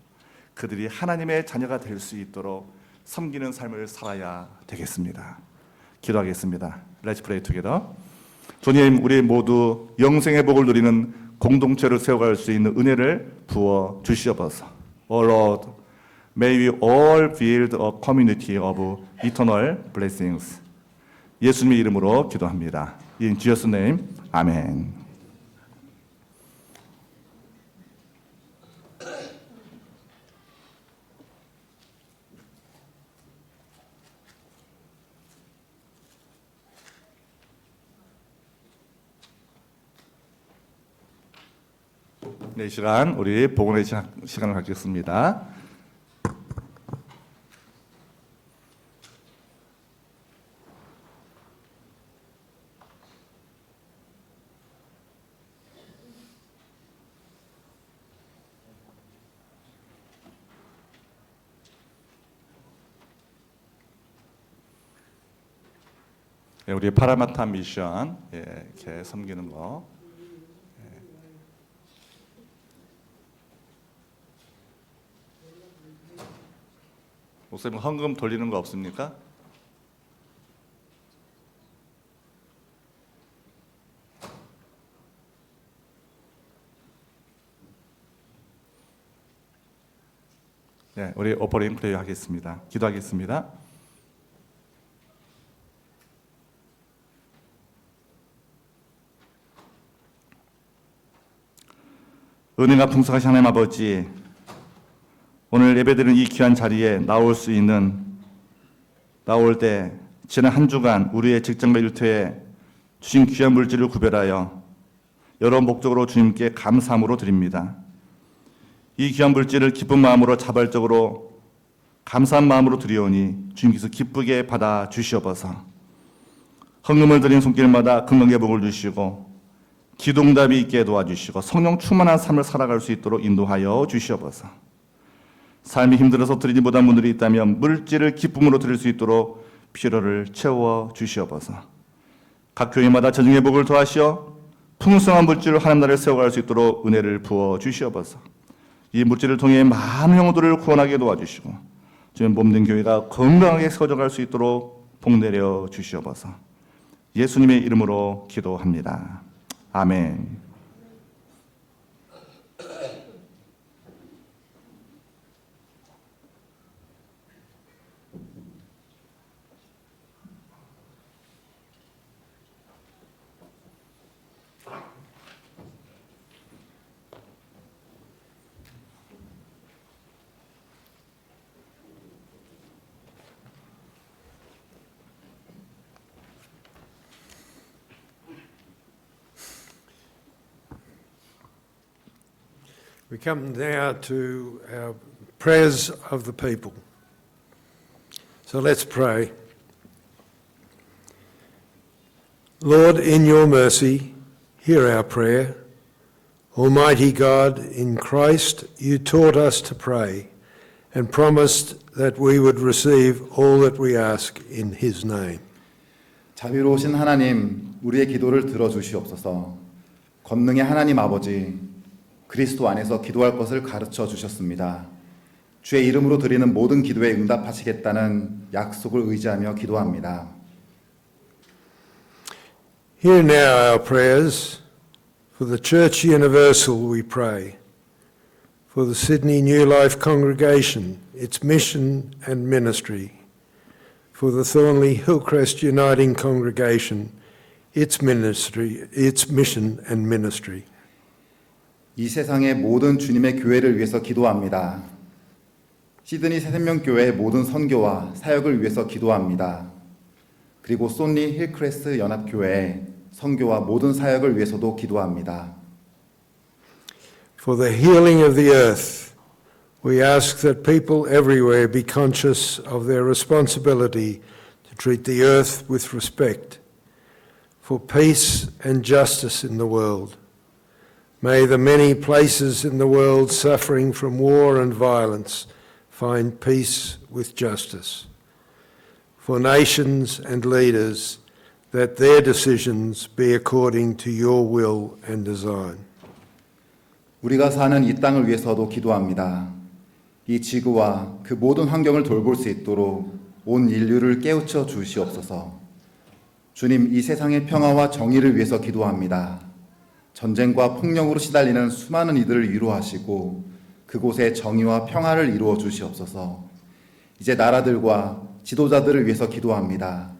그들이 하나님의 자녀가 될 수 있도록 섬기는 삶을 살아야 되겠습니다. 기도하겠습니다. Let's pray together. 주님, 우리 모두 영생의 복을 누리는 공동체를 세워갈 수 있는 은혜를 부어 주시옵소서. Oh Lord, may we all build a community of eternal blessings. 예수님의 이름으로 기도합니다. In Jesus' name, 아멘. 네, 이 시간 우리 복음의 시간을 갖겠습니다. 네, 우리 파라마타 미션 이렇게 섬기는 거. 목사님 헌금 돌리는 거 없습니까? 네, 우리 오퍼링 프레이 하겠습니다. 기도하겠습니다. 은혜가 풍성하신 하나님 아버지, 오늘 예배드리는 이 귀한 자리에 나올 때 지난 한 주간 우리의 직장과 일터에 주신 귀한 물질을 구별하여 여러 목적으로 주님께 감사함으로 드립니다. 이 귀한 물질을 기쁜 마음으로 자발적으로 감사한 마음으로 드리오니 주님께서 기쁘게 받아 주시옵소서. 헌금을 드린 손길마다 건강의 복을 주시고 기도응답이 있게 도와주시고 성령 충만한 삶을 살아갈 수 있도록 인도하여 주시옵소서. 삶이 힘들어서 드리지 못한 분들이 있다면 물질을 기쁨으로 드릴 수 있도록 필요를 채워 주시옵소서. 각 교회마다 전중의 복을 더하시어 풍성한 물질을 하나님 나라에 세워갈 수 있도록 은혜를 부어 주시옵소서. 이 물질을 통해 많은 영혼들을 구원하게 도와주시고 주의 몸된 교회가 건강하게 세워져갈 수 있도록 복내려 주시옵소서. 예수님의 이름으로 기도합니다. 아멘. We come now to our prayers of the people. So let's pray. Lord, in your mercy, hear our prayer. Almighty God, in Christ you taught us to pray and promised that we would receive all that we ask in his name. 자비로우신 하나님, 우리의 기도를 들어주시옵소서. 권능의 하나님 아버지, 그리스도 안에서 기도할 것을 가르쳐 주셨습니다. 주의 이름으로 드리는 모든 기도에 응답하시겠다는 약속을 의지하며 기도합니다. Hear now our prayers. For the Church Universal we pray. For the Sydney New Life Congregation, its mission and ministry. For the Thornley Hillcrest Uniting Congregation, its ministry, its mission and ministry. 이 세상의 모든 주님의 교회를 위해서 기도합니다. 시드니 새생명교회의 모든 선교와 사역을 위해서 기도합니다. 그리고 쏜리 힐크레스트 연합교회의 선교와 모든 사역을 위해서도 기도합니다. For the healing of the earth, we ask that people everywhere be conscious of their responsibility to treat the earth with respect. For peace and justice in the world. May the many places in the world suffering from war and violence find peace with justice. For nations and leaders, that their decisions be according to your will and design. 우리가 사는 이 땅을 위해서도 기도합니다. 이 지구와 그 모든 환경을 돌볼 수 있도록 온 인류를 깨우쳐 주시옵소서. 주님, 이 세상의 평화와 정의를 위해서 기도합니다. 전쟁과 폭력으로 시달리는 수많은 이들을 위로하시고 그곳에 정의와 평화를 이루어 주시옵소서. 이제 나라들과 지도자들을 위해서 기도합니다.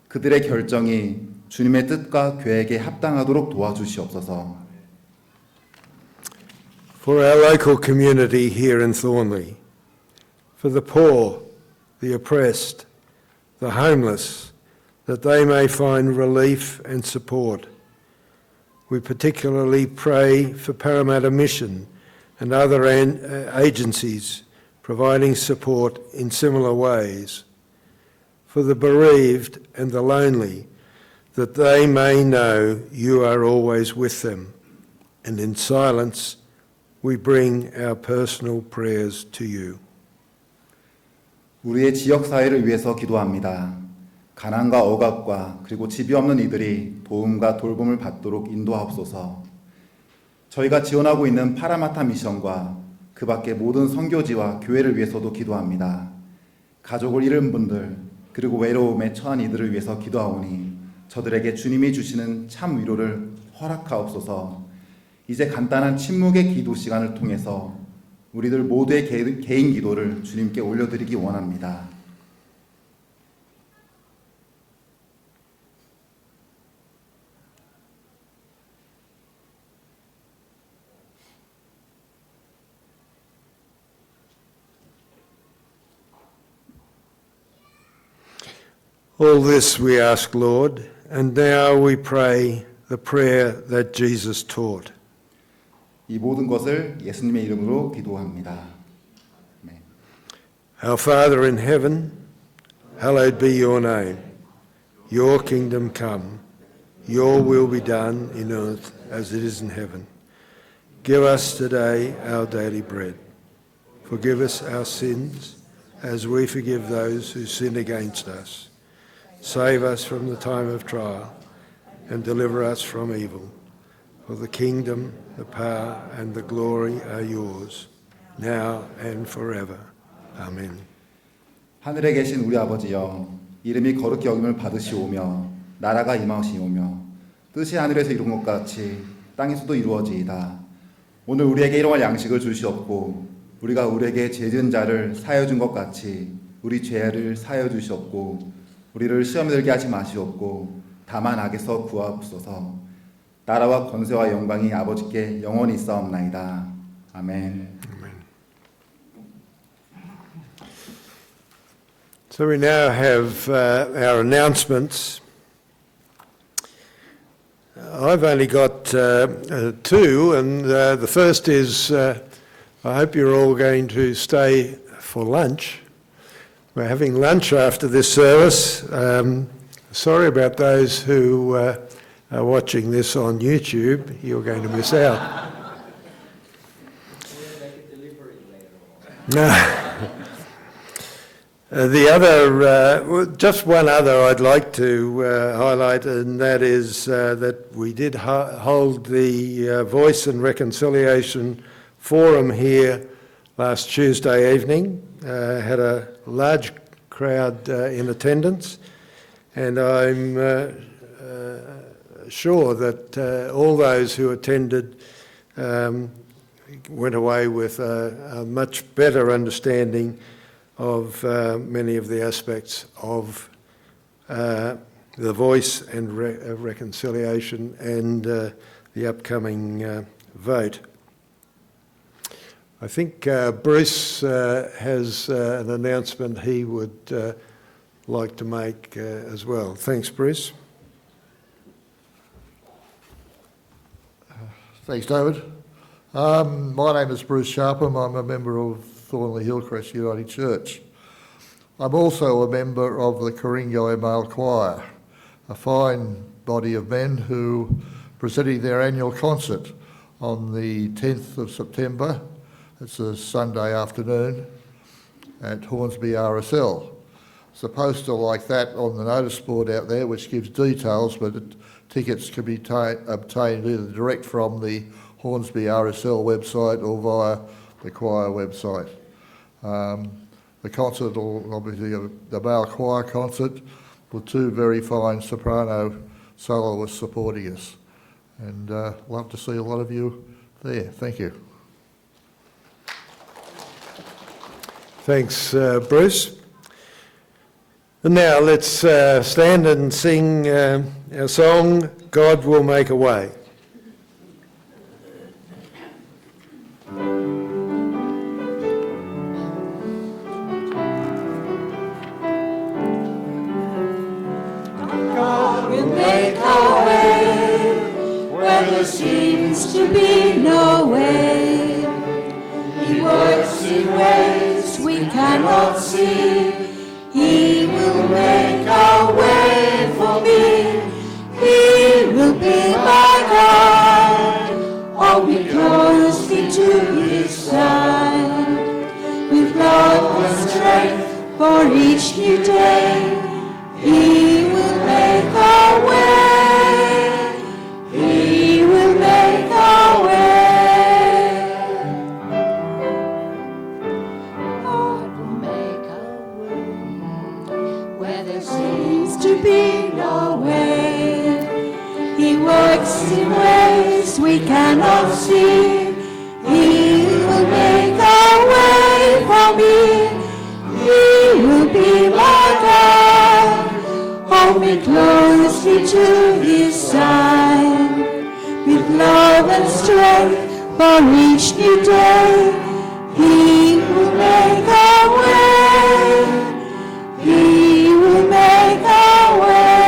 그들의 결정이 주님의 뜻과 계획에 합당하도록 도와주시옵소서. For our local community here in Thornley, for the poor, the oppressed, the homeless, that they may find relief and support. We particularly pray for Parramatta Mission and other agencies providing support in similar ways. For the bereaved and the lonely, that they may know you are always with them. And in silence, we bring our personal prayers to you. 우리의 지역 사회를 위해서 기도합니다. 가난과 억압과 그리고 집이 없는 이들이 도움과 돌봄을 받도록 인도하옵소서. 저희가 지원하고 있는 파라마타 미션과 그 밖의 모든 선교지와 교회를 위해서도 기도합니다. 가족을 잃은 분들 그리고 외로움에 처한 이들을 위해서 기도하오니 저들에게 주님이 주시는 참 위로를 허락하옵소서. 이제 간단한 침묵의 기도 시간을 통해서 우리들 모두의 개인 기도를 주님께 올려드리기 원합니다. All this we ask, Lord, and now we pray the prayer that Jesus taught. 이 모든 것을 예수님의 이름으로 기도합니다. Our Father in heaven, hallowed be your name. Your kingdom come. Your will be done in earth as it is in heaven. Give us today our daily bread. Forgive us our sins as we forgive those who sin against us. Save us from the time of trial and deliver us from evil. For the kingdom, the power, and the glory are yours, now and forever. Amen. 하늘에 계신 우리 아버지여, 이름이 거룩히 여김을 받으시오며 나라가 임하시오며 뜻이 하늘에서 이룬 것 같이 땅에서도 이루어지이다. 오늘 우리에게 일용할 양식을 주시옵고 우리가 우리에게 죄 지은 자를 사하여 준 것 같이 우리 죄를 사하여 주시옵고 우리를 시험에 들게 하지 마시옵고 다만 악에서 구하옵소서. 나라와 권세와 영광이 아버지께 영원히 있사옵나이다. 아멘. So we now have our announcements. I've only got two, and the first is I hope you're all going to stay for lunch. We're having lunch after this service. Sorry about those who are watching this on YouTube. You're going to miss out. The other, just one other I'd like to highlight, and that is that we did hold the Voice and Reconciliation Forum here last Tuesday evening. Had a large crowd in attendance, and I'm sure that all those who attended went away with a much better understanding of many of the aspects of the Voice and Reconciliation and the upcoming vote. I think Bruce has an announcement he would like to make as well. Thanks, Bruce. Thanks, David. My name is Bruce Sharpham. I'm a member of Thornley Hillcrest Uniting Church. I'm also a member of the Coringo Male Choir, a fine body of men who are presenting their annual concert on the 10th of September. It's a Sunday afternoon at Hornsby RSL. There's a poster like that on the notice board out there which gives details, but tickets can be obtained either direct from the Hornsby RSL website or via the choir website. The concert will obviously the male choir concert with two very fine soprano soloists supporting us, and love to see a lot of you there. Thank you. Thanks, Bruce. And now let's stand and sing our song, God Will Make a Way. God will make a way where there seems to be no way. He works in ways we cannot see. He will make a way for me. He will be my God. Hold me closely to his side. With love and strength for each new day. He will make a way. He will make a way. God will make a way where there seems to be no way. He works in ways we cannot see. He will make a way for me. He will be my God. Hold me closely to his side. With love and strength for each new day. He will make a way. He will make a way.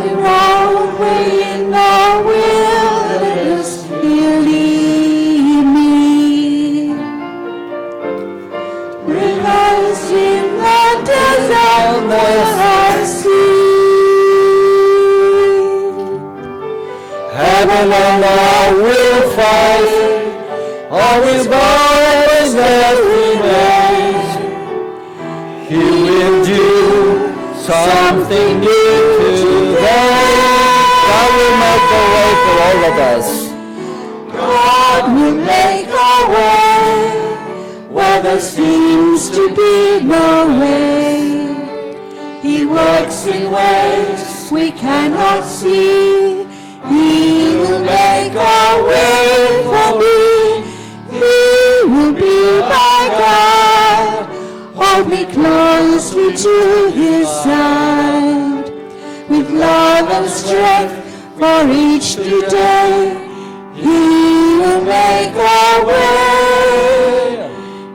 The wrong way in the wilderness, he'll lead me. Rivers in the desert will I see. Heaven and I will fight, always by his every day. He will do something new today. God will make a way for all of us. God will make a way where there seems to be no way. He works in ways we cannot see. He will make a way for me. He will be my God. Hold me closely to His side. With love and strength for each new day, He will make a way.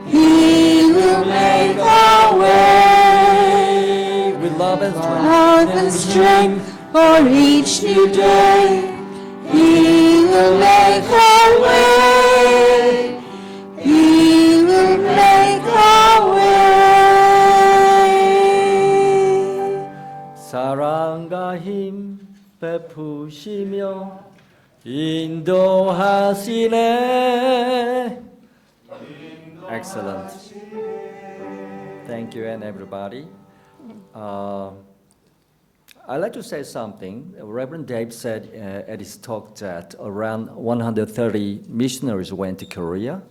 He will make a way. With love and strength. Love and strength for each new day, He will make a way. He will make a way. 사랑과 힘 베푸시며 인도하시네. Excellent. Thank you and everybody. I'd like to say something. Reverend Dave said at his talk that around 130 missionaries went to Korea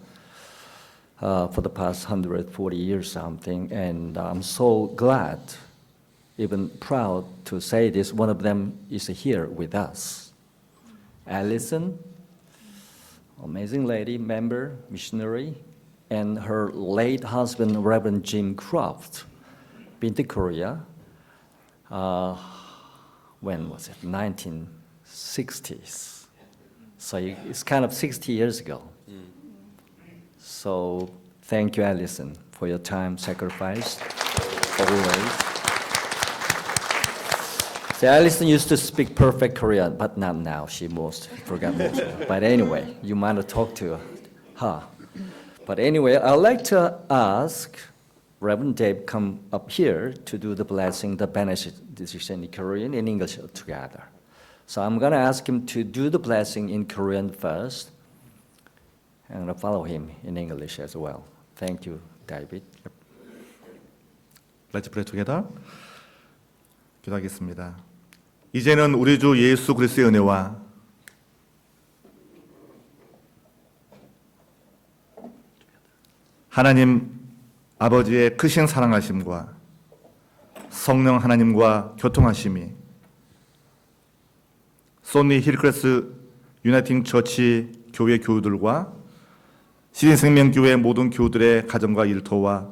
for the past 140 years something, and I'm so glad, even proud to say this, one of them is here with us. Allison, amazing lady, member, missionary, and her late husband, Reverend Jim Croft, been to Korea. When was it? 1960s. So it's kind of 60 years ago. So thank you, Allison, for your time sacrificed, always. So Allison used to speak perfect Korean, but not now. She forgot most. But anyway, you might have talked to her. But anyway, I'd like to ask Reverend Dave come up here to do the blessing, the benediction in Korean and English together. So I'm going to ask him to do the blessing in Korean first, and I'm going to follow him in English as well. Thank you, David. Let's pray together. 기도하겠습니다. 이제는 우리 주 예수 그리스도의 은혜와 하나님 아버지의 크신 사랑하심과 성령 하나님과 교통하심이 썬니 힐크레스 유나이팅 처치 교회 교우들과 시린생명교회 모든 교우들의 가정과 일터와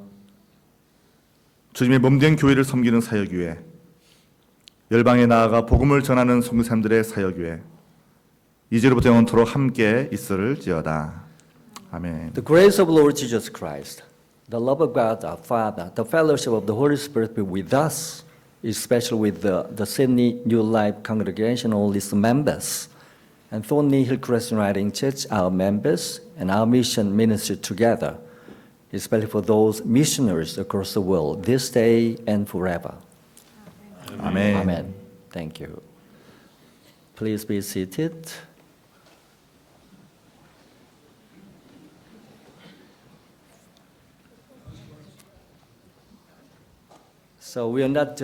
주님의 몸된 교회를 섬기는 사역위에 열방에 나아가 복음을 전하는 선교사님들의 사역위에 이제로부터 영원토록 함께 있을지어다. 아멘. The grace of Lord Jesus Christ, the love of God our Father, the fellowship of the Holy Spirit be with us, especially with the Sydney New Life Congregation, all its members, and Thornley Hillcrest Uniting Church, our members, and our mission ministry together, especially for those missionaries across the world, this day and forever. Amen. Amen. Thank you. Please be seated. So we are not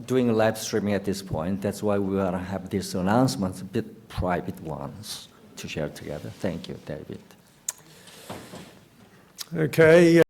doing live streaming at this point. That's why we want to have these announcements, a bit private ones, to share together. Thank you, David. Okay.